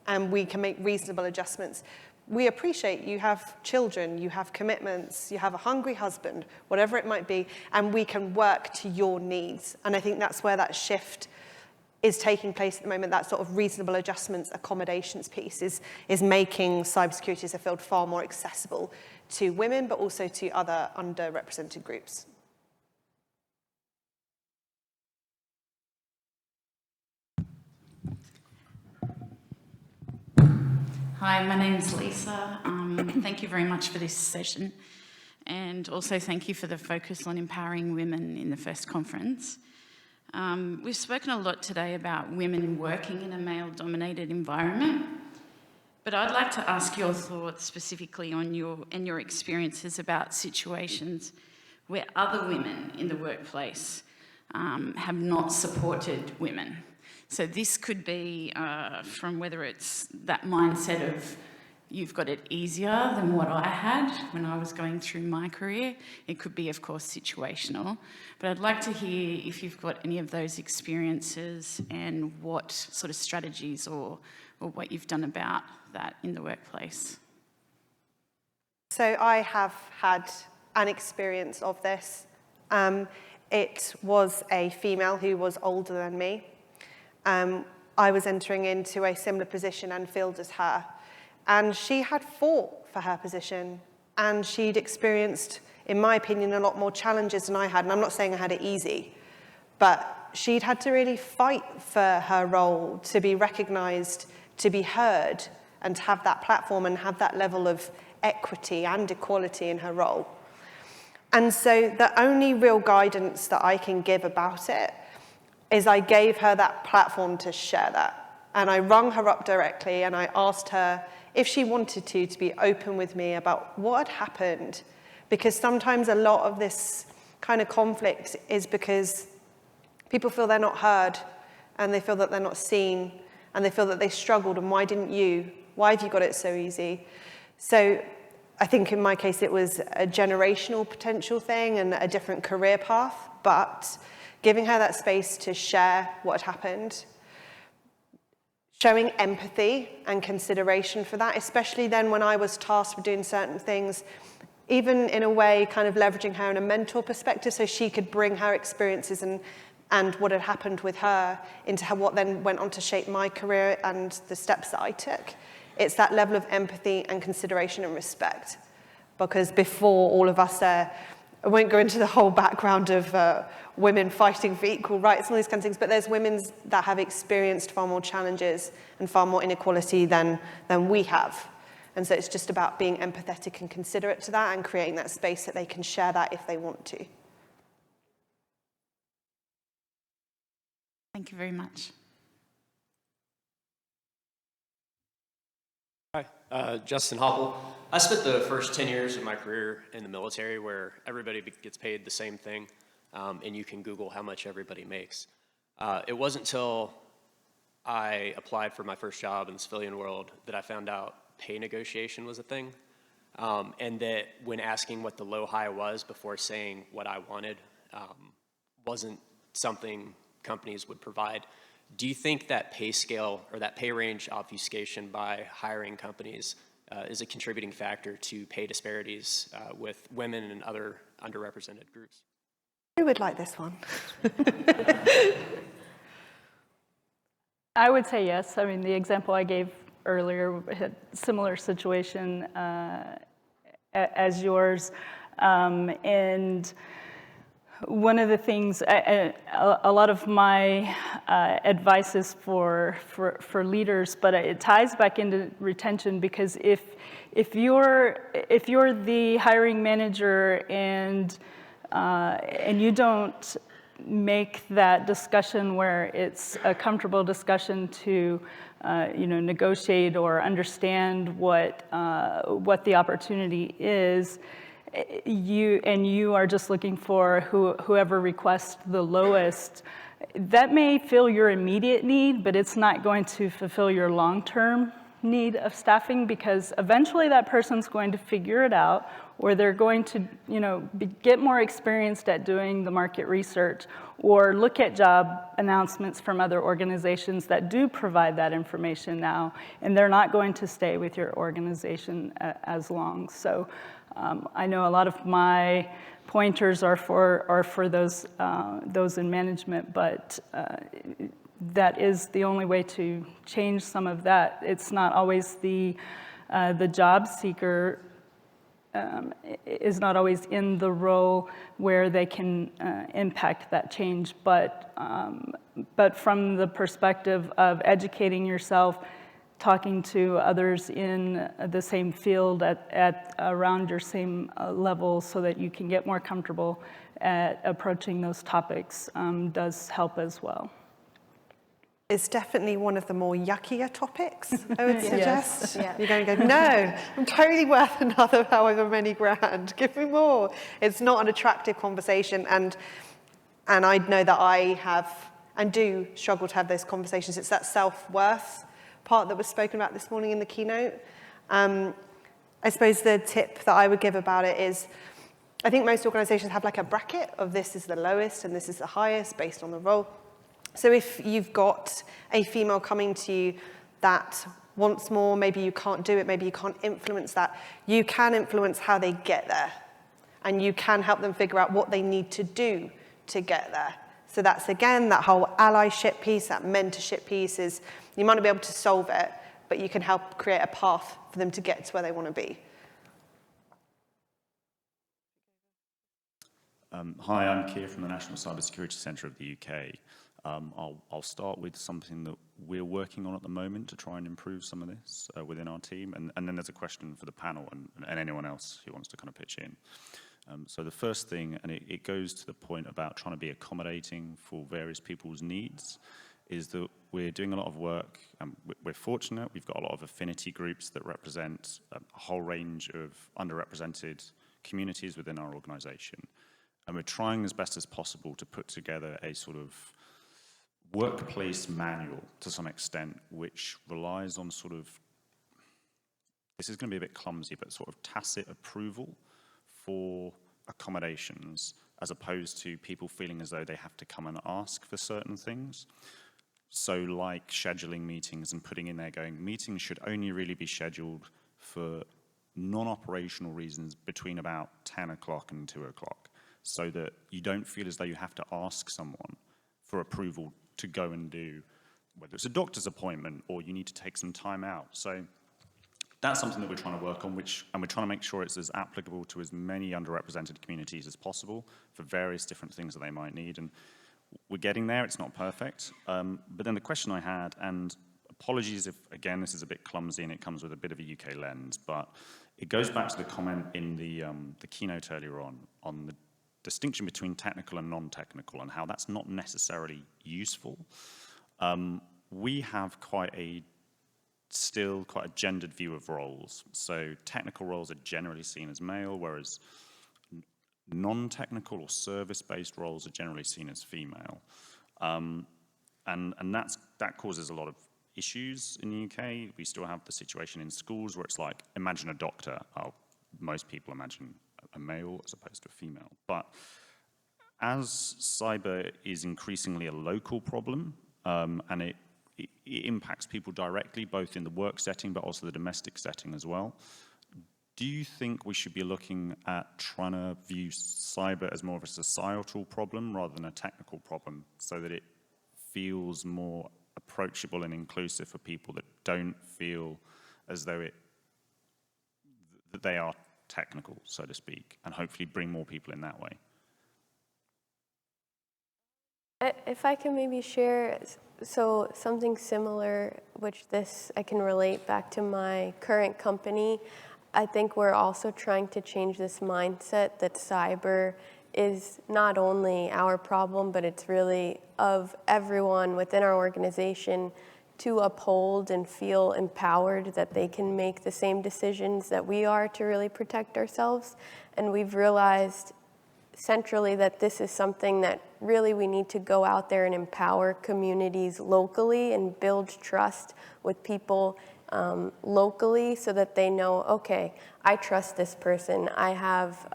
S2: and we can make reasonable adjustments. We appreciate you have children, you have commitments, you have a hungry husband, whatever it might be, and we can work to your needs. And I think that's where that shift is taking place at the moment. That sort of reasonable adjustments, accommodations piece is making cybersecurity as a field far more accessible to women, but also to other underrepresented groups.
S9: Hi, my name's Lisa. Thank you very much for this session, and also thank you for the focus on empowering women in the first conference. We've spoken a lot today about women working in a male-dominated environment, but I'd like to ask your thoughts specifically on your experiences about situations where other women in the workplace have not supported women. So this could be from whether it's that mindset of you've got it easier than what I had when I was going through my career. It could be, of course, situational. But I'd like to hear if you've got any of those experiences and what sort of strategies or what you've done about that in the workplace.
S2: So I have had an experience of this. It was a female who was older than me. I was entering into a similar position and field as her. And she had fought for her position, and she'd experienced, in my opinion, a lot more challenges than I had. And I'm not saying I had it easy, but she'd had to really fight for her role, to be recognized, to be heard, and to have that platform and have that level of equity and equality in her role. And so the only real guidance that I can give about it is I gave her that platform to share that. And I rung her up directly and I asked her if she wanted to be open with me about what had happened. Because sometimes a lot of this kind of conflict is because people feel they're not heard, and they feel that they're not seen, and they feel that they struggled, and why didn't you? Why have you got it so easy? So I think in my case it was a generational potential thing and a different career path, but giving her that space to share what had happened, showing empathy and consideration for that, especially then when I was tasked with doing certain things, even in a way kind of leveraging her in a mentor perspective so she could bring her experiences and what had happened with her into what then went on to shape my career and the steps that I took. It's that level of empathy and consideration and respect. Because before all of us I won't go into the whole background of women fighting for equal rights and all these kinds of things, but there's women that have experienced far more challenges and far more inequality than we have. And so it's just about being empathetic and considerate to that and creating that space that they can share that if they want to.
S9: Thank you very much.
S10: Hi, Justin Hopple. I spent the first 10 years of my career in the military where everybody gets paid the same thing, and you can Google how much everybody makes. It wasn't until I applied for my first job in the civilian world that I found out pay negotiation was a thing, and that when asking what the low high was before saying what I wanted wasn't something companies would provide. Do you think that pay scale or that pay range obfuscation by hiring companies is a contributing factor to pay disparities with women and other underrepresented groups?
S2: Who would like this one?
S6: I would say yes. I mean, the example I gave earlier had a similar situation as yours. And one of the things, a lot of my advice is for leaders, but it ties back into retention, because if you're the hiring manager and you don't make that discussion where it's a comfortable discussion to negotiate or understand what the opportunity is, you are just looking for whoever requests the lowest, that may fill your immediate need, but it's not going to fulfill your long-term need of staffing, because eventually that person's going to figure it out, or they're going to get more experienced at doing the market research, or look at job announcements from other organizations that do provide that information now, and they're not going to stay with your organization as long. So I know a lot of my pointers are for those in management, but that is the only way to change some of that. It's not always the job seeker is not always in the role where they can impact that change, but from the perspective of educating yourself, talking to others in the same field at around your same level, so that you can get more comfortable at approaching those topics, does help as well.
S2: It's definitely one of the more yuckier topics, I would suggest.
S3: Yes. Yeah.
S2: You're going to go, no, I'm totally worth another however many grand, give me more. It's not an attractive conversation, and I know that I have and do struggle to have those conversations. It's that self-worth part that was spoken about this morning in the keynote. I suppose the tip that I would give about it is, I think most organizations have like a bracket of this is the lowest and this is the highest based on the role. So if you've got a female coming to you that wants more, maybe you can't do it, maybe you can't influence that, you can influence how they get there. And you can help them figure out what they need to do to get there. So that's, again, that whole allyship piece, that mentorship piece is, you might not be able to solve it, but you can help create a path for them to get to where they want to be.
S11: Hi, I'm Keir from the National Cybersecurity Centre of the UK. I'll start with something that we're working on at the moment to try and improve some of this within our team, and then there's a question for the panel and anyone else who wants to kind of pitch in. So the first thing, and it goes to the point about trying to be accommodating for various people's needs, is that we're doing a lot of work, and we're fortunate, we've got a lot of affinity groups that represent a whole range of underrepresented communities within our organisation. And we're trying as best as possible to put together a sort of workplace manual to some extent, which relies on sort of this is going to be a bit clumsy, but sort of tacit approval for accommodations, as opposed to people feeling as though they have to come and ask for certain things. So like scheduling meetings and putting in there going, meetings should only really be scheduled for non-operational reasons between about 10 o'clock and 2 o'clock, so that you don't feel as though you have to ask someone for approval to go and do, whether it's a doctor's appointment or you need to take some time out. So that's something that we're trying to work on, and we're trying to make sure it's as applicable to as many underrepresented communities as possible for various different things that they might need. And we're getting there, it's not perfect. But then the question I had, and apologies if, again, this is a bit clumsy and it comes with a bit of a UK lens, but it goes back to the comment in the keynote earlier on the distinction between technical and non-technical and how that's not necessarily useful. We have still quite a gendered view of roles. So technical roles are generally seen as male, whereas non-technical or service-based roles are generally seen as female. And that causes a lot of issues in the UK. We still have the situation in schools where it's like, imagine a doctor. Most people imagine a male as opposed to a female. But as cyber is increasingly a local problem, and it impacts people directly, both in the work setting, but also the domestic setting as well, do you think we should be looking at trying to view cyber as more of a societal problem rather than a technical problem, so that it feels more approachable and inclusive for people that don't feel as though that they are technical, so to speak, and hopefully bring more people in that way?
S3: If I can maybe share, so something similar, which I can relate back to my current company. I think we're also trying to change this mindset that cyber is not only our problem, but it's really of everyone within our organization to uphold and feel empowered that they can make the same decisions that we are to really protect ourselves. And we've realized centrally that this is something that really we need to go out there and empower communities locally and build trust with people locally, so that they know, okay, I trust this person. I have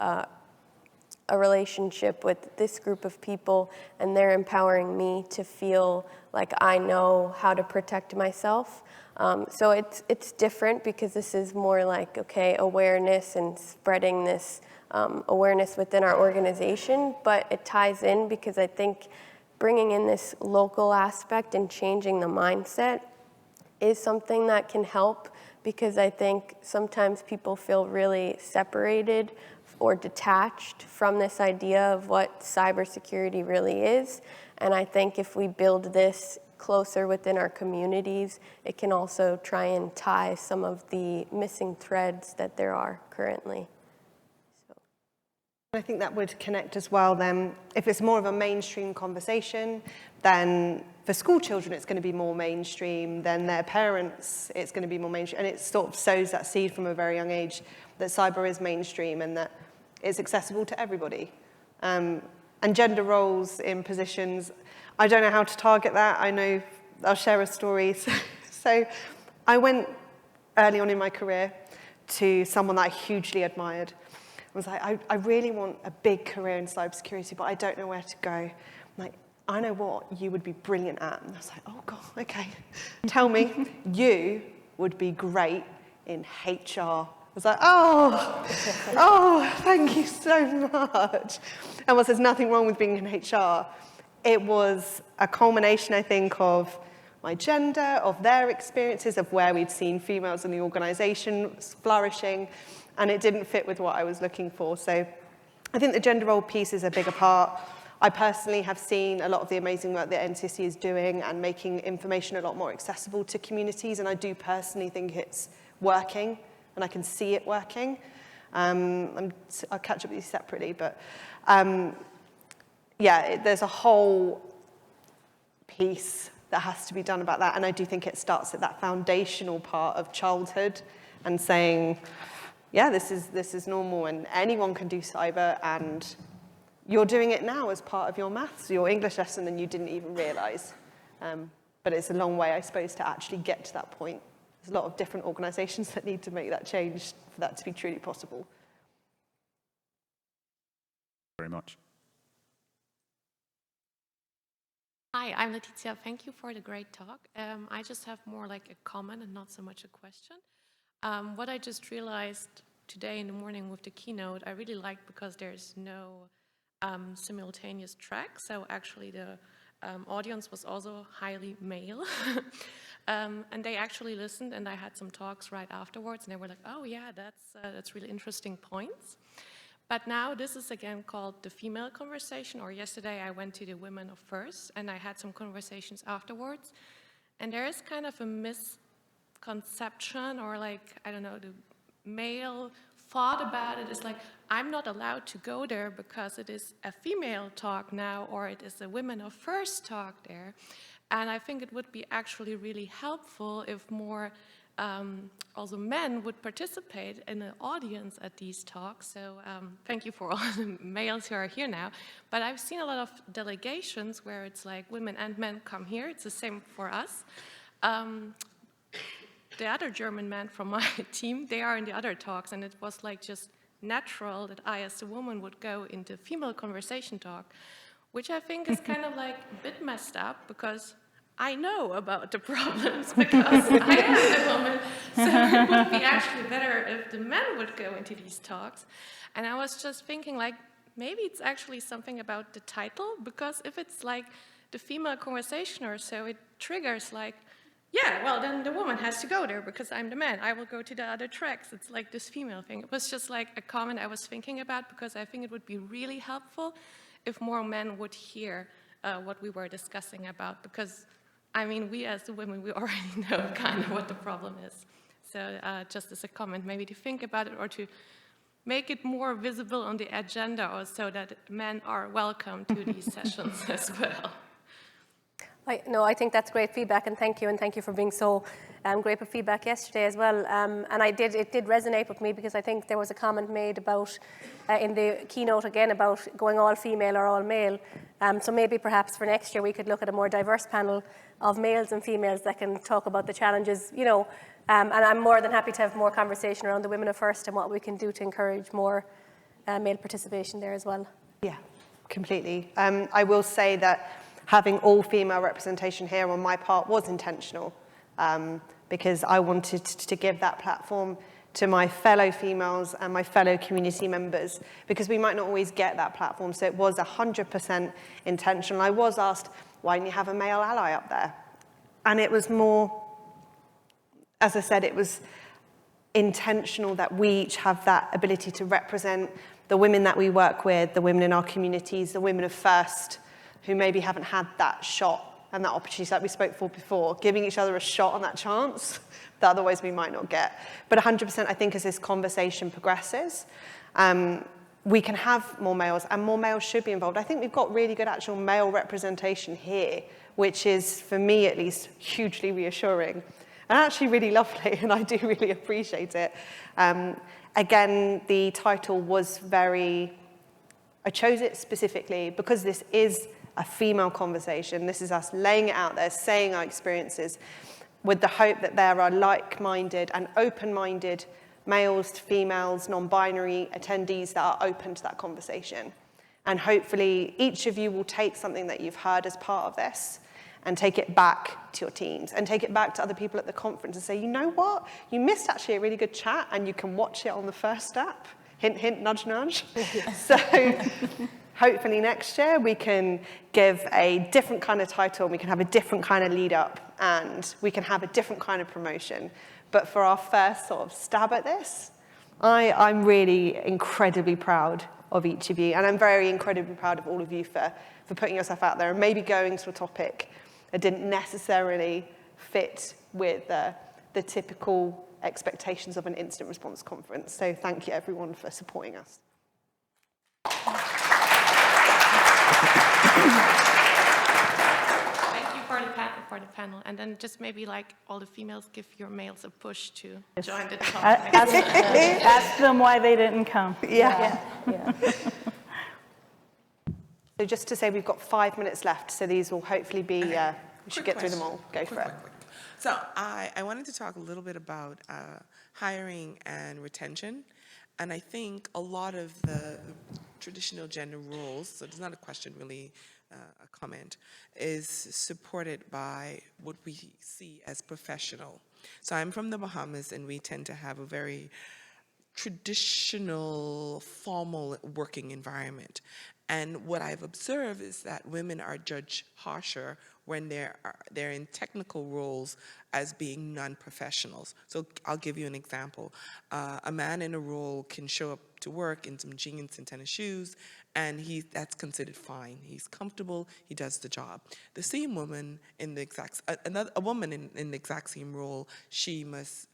S3: a relationship with this group of people, and they're empowering me to feel like I know how to protect myself. So it's different, because this is more like, okay, awareness and spreading this awareness within our organization, but it ties in because I think bringing in this local aspect and changing the mindset is something that can help, because I think sometimes people feel really separated or detached from this idea of what cybersecurity really is. And I think if we build this closer within our communities, it can also try and tie some of the missing threads that there are currently.
S2: I think that would connect as well then. If it's more of a mainstream conversation, then for school children it's going to be more mainstream, then their parents it's going to be more mainstream, and it sort of sows that seed from a very young age that cyber is mainstream and that it's accessible to everybody. And gender roles in positions, I don't know how to target that. I know, I'll share a story. So I went early on in my career to someone that I hugely admired. I was like, I really want a big career in cybersecurity, but I don't know where to go. I'm like, I know what you would be brilliant at. And I was like, oh God, okay. Tell me, you would be great in HR. I was like, oh, thank you so much. And whilst there's nothing wrong with being in HR, it was a culmination, I think, of my gender, of their experiences, of where we'd seen females in the organization flourishing, and it didn't fit with what I was looking for. So I think the gender role piece is a bigger part. I personally have seen a lot of the amazing work that NCSC is doing and making information a lot more accessible to communities, and I do personally think it's working, and I can see it working. I'll catch up with you separately, but yeah, there's a whole piece that has to be done about that, and I do think it starts at that foundational part of childhood and saying, yeah, this is normal, and anyone can do cyber, and you're doing it now as part of your maths, your English lesson, and you didn't even realize. But it's a long way, I suppose, to actually get to that point. There's a lot of different organizations that need to make that change for that to be truly possible.
S11: Very much.
S12: Hi, I'm Letizia. Thank you for the great talk. I just have more like a comment and not so much a question. What I just realized today in the morning with the keynote, I really liked because there's no simultaneous track. So actually the audience was also highly male. And they actually listened, and I had some talks right afterwards, and they were like, oh yeah, that's really interesting points. But now this is again called the female conversation, or yesterday I went to the women of first, and I had some conversations afterwards. And there is kind of a misconception, or like, I don't know, the male thought about it is like, I'm not allowed to go there because it is a female talk now, or it is a women of first talk there. And I think it would be actually really helpful if more also men would participate in the audience at these talks. So thank you for all the males who are here now. But I've seen a lot of delegations where it's like women and men come here. It's the same for us. The other German men from my team, they are in the other talks, and it was like just natural that I as a woman would go into female conversation talk, which I think is kind of like a bit messed up, because I know about the problems because I am a woman. So it would be actually better if the men would go into these talks. And I was just thinking, like, maybe it's actually something about the title, because if it's like the female conversation or so, it triggers like, yeah, well, then the woman has to go there because I'm the man. I will go to the other tracks. It's like this female thing. It was just like a comment I was thinking about, because I think it would be really helpful if more men would hear what we were discussing about, because I mean, we as the women, we already know kind of what the problem is. So just as a comment, maybe to think about it, or to make it more visible on the agenda, or so that men are welcome to these sessions as well.
S4: I think that's great feedback, and thank you for being so great with feedback yesterday as well. And it did resonate with me, because I think there was a comment made about, in the keynote again, about going all female or all male. So maybe perhaps for next year we could look at a more diverse panel of males and females that can talk about the challenges, you know, and I'm more than happy to have more conversation around the women of first and what we can do to encourage more male participation there as well.
S2: Yeah, completely. I will say that having all female representation here on my part was intentional, because I wanted to give that platform to my fellow females and my fellow community members, because we might not always get that platform. So it was 100% intentional. I was asked, why didn't you have a male ally up there? And it was more, as I said, it was intentional that we each have that ability to represent the women that we work with, the women in our communities, the women of first, who maybe haven't had that shot and that opportunity like we spoke for before, giving each other a shot on that chance that otherwise we might not get. But 100%, I think as this conversation progresses, we can have more males, and more males should be involved. I think we've got really good actual male representation here, which is, for me at least, hugely reassuring and actually really lovely, and I do really appreciate it. Again, the title was I chose it specifically because this is a female conversation. This is us laying it out there, saying our experiences, with the hope that there are like-minded and open-minded males, females, non-binary attendees that are open to that conversation. And hopefully each of you will take something that you've heard as part of this and take it back to your teams and take it back to other people at the conference and say, you know what? You missed actually a really good chat, and you can watch it on the first app. Hint, hint, nudge, nudge. So hopefully next year we can give a different kind of title, we can have a different kind of lead up, and we can have a different kind of promotion. But for our first sort of stab at this, I'm really incredibly proud of each of you, and I'm very incredibly proud of all of you for putting yourself out there and maybe going to a topic that didn't necessarily fit with the typical expectations of an incident response conference. So thank you everyone for supporting us.
S12: Thank you for the panel. And then just maybe like all the females, give your males a push to join the talk.
S6: Ask them why they didn't come.
S2: Yeah. So just to say, we've got 5 minutes left, so these will hopefully be, we should get through them all. Go for it.
S13: So I wanted to talk a little bit about hiring and retention. And I think a lot of the traditional gender roles, so it's not a question, really a comment, is supported by what we see as professional. So I'm from the Bahamas, and we tend to have a very traditional, formal working environment. And what I've observed is that women are judged harsher when they're in technical roles as being non-professionals. So I'll give you an example. A man in a role can show up to work in some jeans and tennis shoes, and that's considered fine. He's comfortable, he does the job. The same woman in the a woman in the exact same role, she must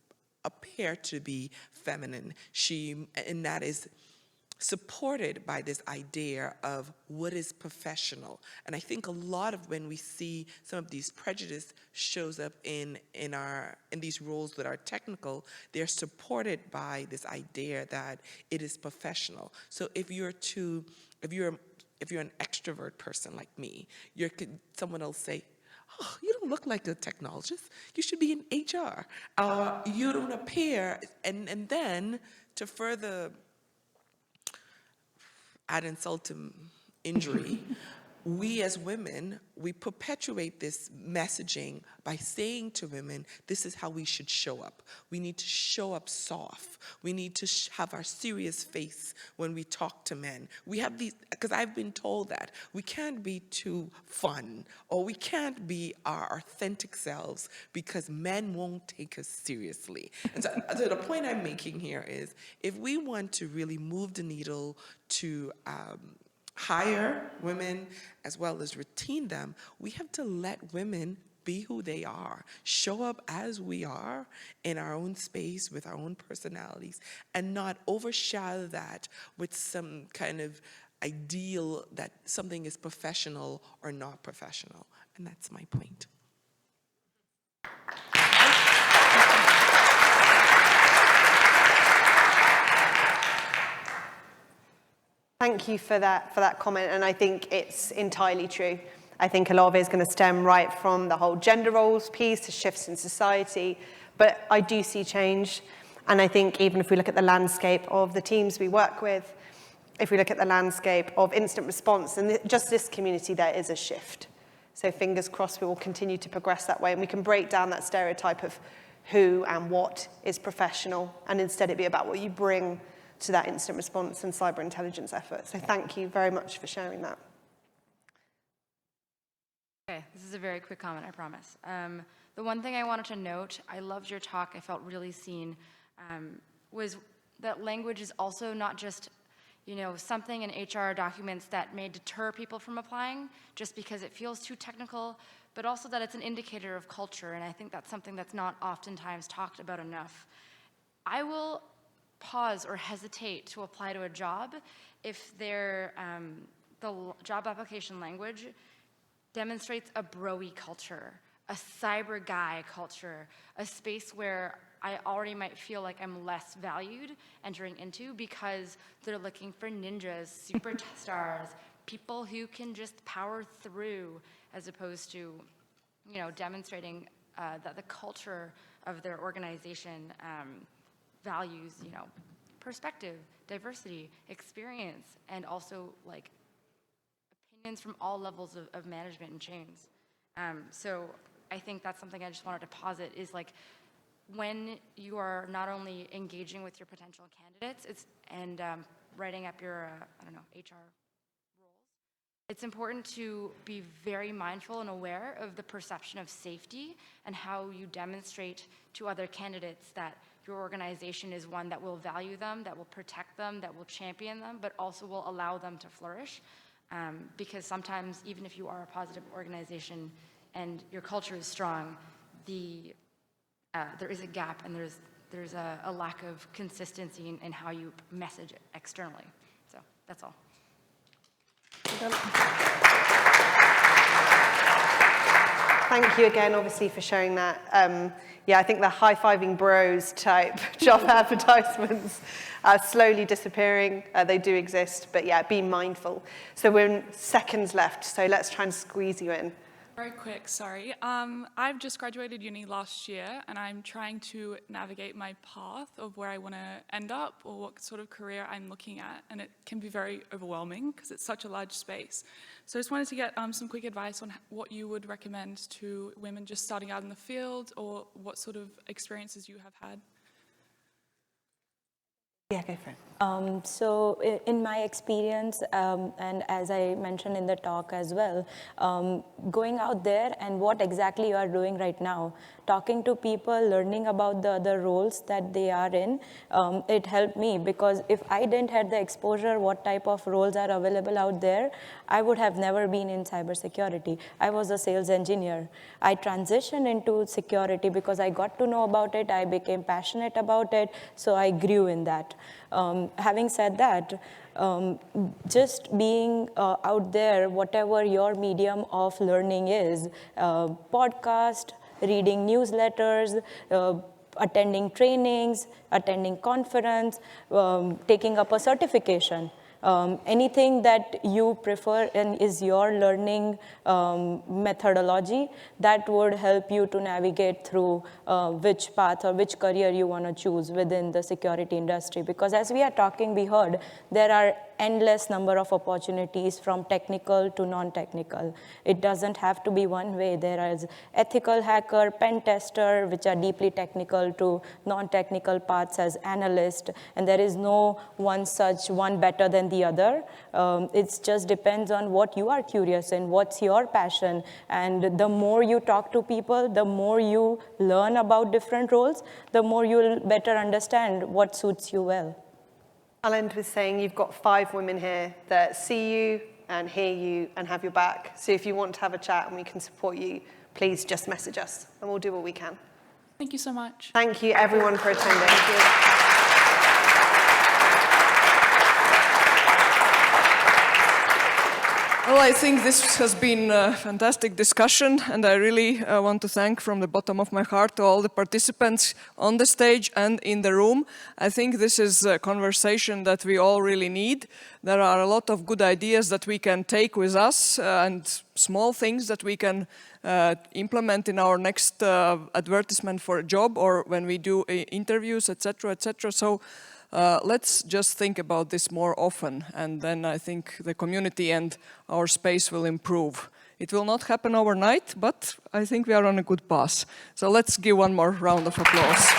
S13: appear to be feminine. And that is supported by this idea of what is professional. And I think a lot of when we see some of these prejudice shows up in these roles that are technical, they're supported by this idea that it is professional. So if you're an extrovert person like me, someone will say, "Oh, you don't look like a technologist. You should be in HR. You don't appear," and then to further add insult to injury, we as women, we perpetuate this messaging by saying to women, this is how we should show up. We need to show up soft. We need to have our serious face when we talk to men. We have these, because I've been told that we can't be too fun, or we can't be our authentic selves because men won't take us seriously. And so the point I'm making here is, if we want to really move the needle to hire women as well as retain them, we have to let women be who they are, show up as we are in our own space with our own personalities, and not overshadow that with some kind of ideal that something is professional or not professional. And that's my point.
S2: Thank you for that comment, and I think it's entirely true. I think a lot of it is going to stem right from the whole gender roles piece to shifts in society, but I do see change, and I think even if we look at the landscape of the teams we work with, if we look at the landscape of incident response, and just this community, there is a shift. So fingers crossed we will continue to progress that way, and we can break down that stereotype of who and what is professional, and instead it be about what you bring to that incident response and cyber intelligence effort. So thank you very much for sharing that.
S14: Okay, this is a very quick comment, I promise. The one thing I wanted to note, I loved your talk, I felt really seen, was that language is also not just, something in HR documents that may deter people from applying just because it feels too technical, but also that it's an indicator of culture, and I think that's something that's not oftentimes talked about enough. I will pause or hesitate to apply to a job if the job application language demonstrates a bro-y culture, a cyber guy culture, a space where I already might feel like I'm less valued entering into because they're looking for ninjas, superstars, people who can just power through, as opposed to, demonstrating that the culture of their organization values, perspective, diversity, experience, and also opinions from all levels of management and chains. So I think that's something I just wanted to posit is when you are not only engaging with your potential candidates and writing up your, HR roles, it's important to be very mindful and aware of the perception of safety and how you demonstrate to other candidates that your organization is one that will value them, that will protect them, that will champion them, but also will allow them to flourish. Because sometimes, even if you are a positive organization and your culture is strong, there is a gap and there's a lack of consistency in how you message it externally. So that's all.
S2: Thank you again, obviously, for sharing that. I think the high-fiving bros type job advertisements are slowly disappearing. They do exist, but be mindful. So we're in seconds left, so let's try and squeeze you in.
S15: Very quick, sorry. I've just graduated uni last year, and I'm trying to navigate my path of where I want to end up or what sort of career I'm looking at, and it can be very overwhelming because it's such a large space. So I just wanted to get some quick advice on what you would recommend to women just starting out in the field, or what sort of experiences you have had.
S2: Yeah, go for it.
S5: So in my experience, and as I mentioned in the talk as well, going out there and what exactly you are doing right now, talking to people, learning about the other roles that they are in, it helped me, because if I didn't have the exposure, what type of roles are available out there, I would have never been in cybersecurity. I was a sales engineer. I transitioned into security because I got to know about it, I became passionate about it, so I grew in that. Having said that, just being out there, whatever your medium of learning is, podcast, reading newsletters, attending trainings, attending conference, taking up a certification. Anything that you prefer and is your learning methodology, that would help you to navigate through which path or which career you want to choose within the security industry. Because as we are talking, we heard there are endless number of opportunities from technical to non-technical. It doesn't have to be one way. There is ethical hacker, pen tester, which are deeply technical, to non-technical paths as analyst, and there is no one better than the other. It just depends on what you are curious in, what's your passion, and the more you talk to people, the more you learn about different roles, the more you'll better understand what suits you well.
S2: I'll end with saying you've got 5 women here that see you and hear you and have your back. So if you want to have a chat and we can support you, please just message us and we'll do what we can.
S15: Thank you so much.
S2: Thank you everyone for attending.
S1: Well, I think this has been a fantastic discussion, and I really want to thank from the bottom of my heart to all the participants on the stage and in the room. I think this is a conversation that we all really need. There are a lot of good ideas that we can take with us and small things that we can implement in our next advertisement for a job or when we do interviews, etc., etc. So let's just think about this more often, and then I think the community and our space will improve. It will not happen overnight, but I think we are on a good path. So let's give one more round of applause.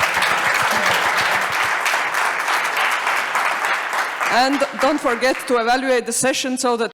S1: And don't forget to evaluate the session so that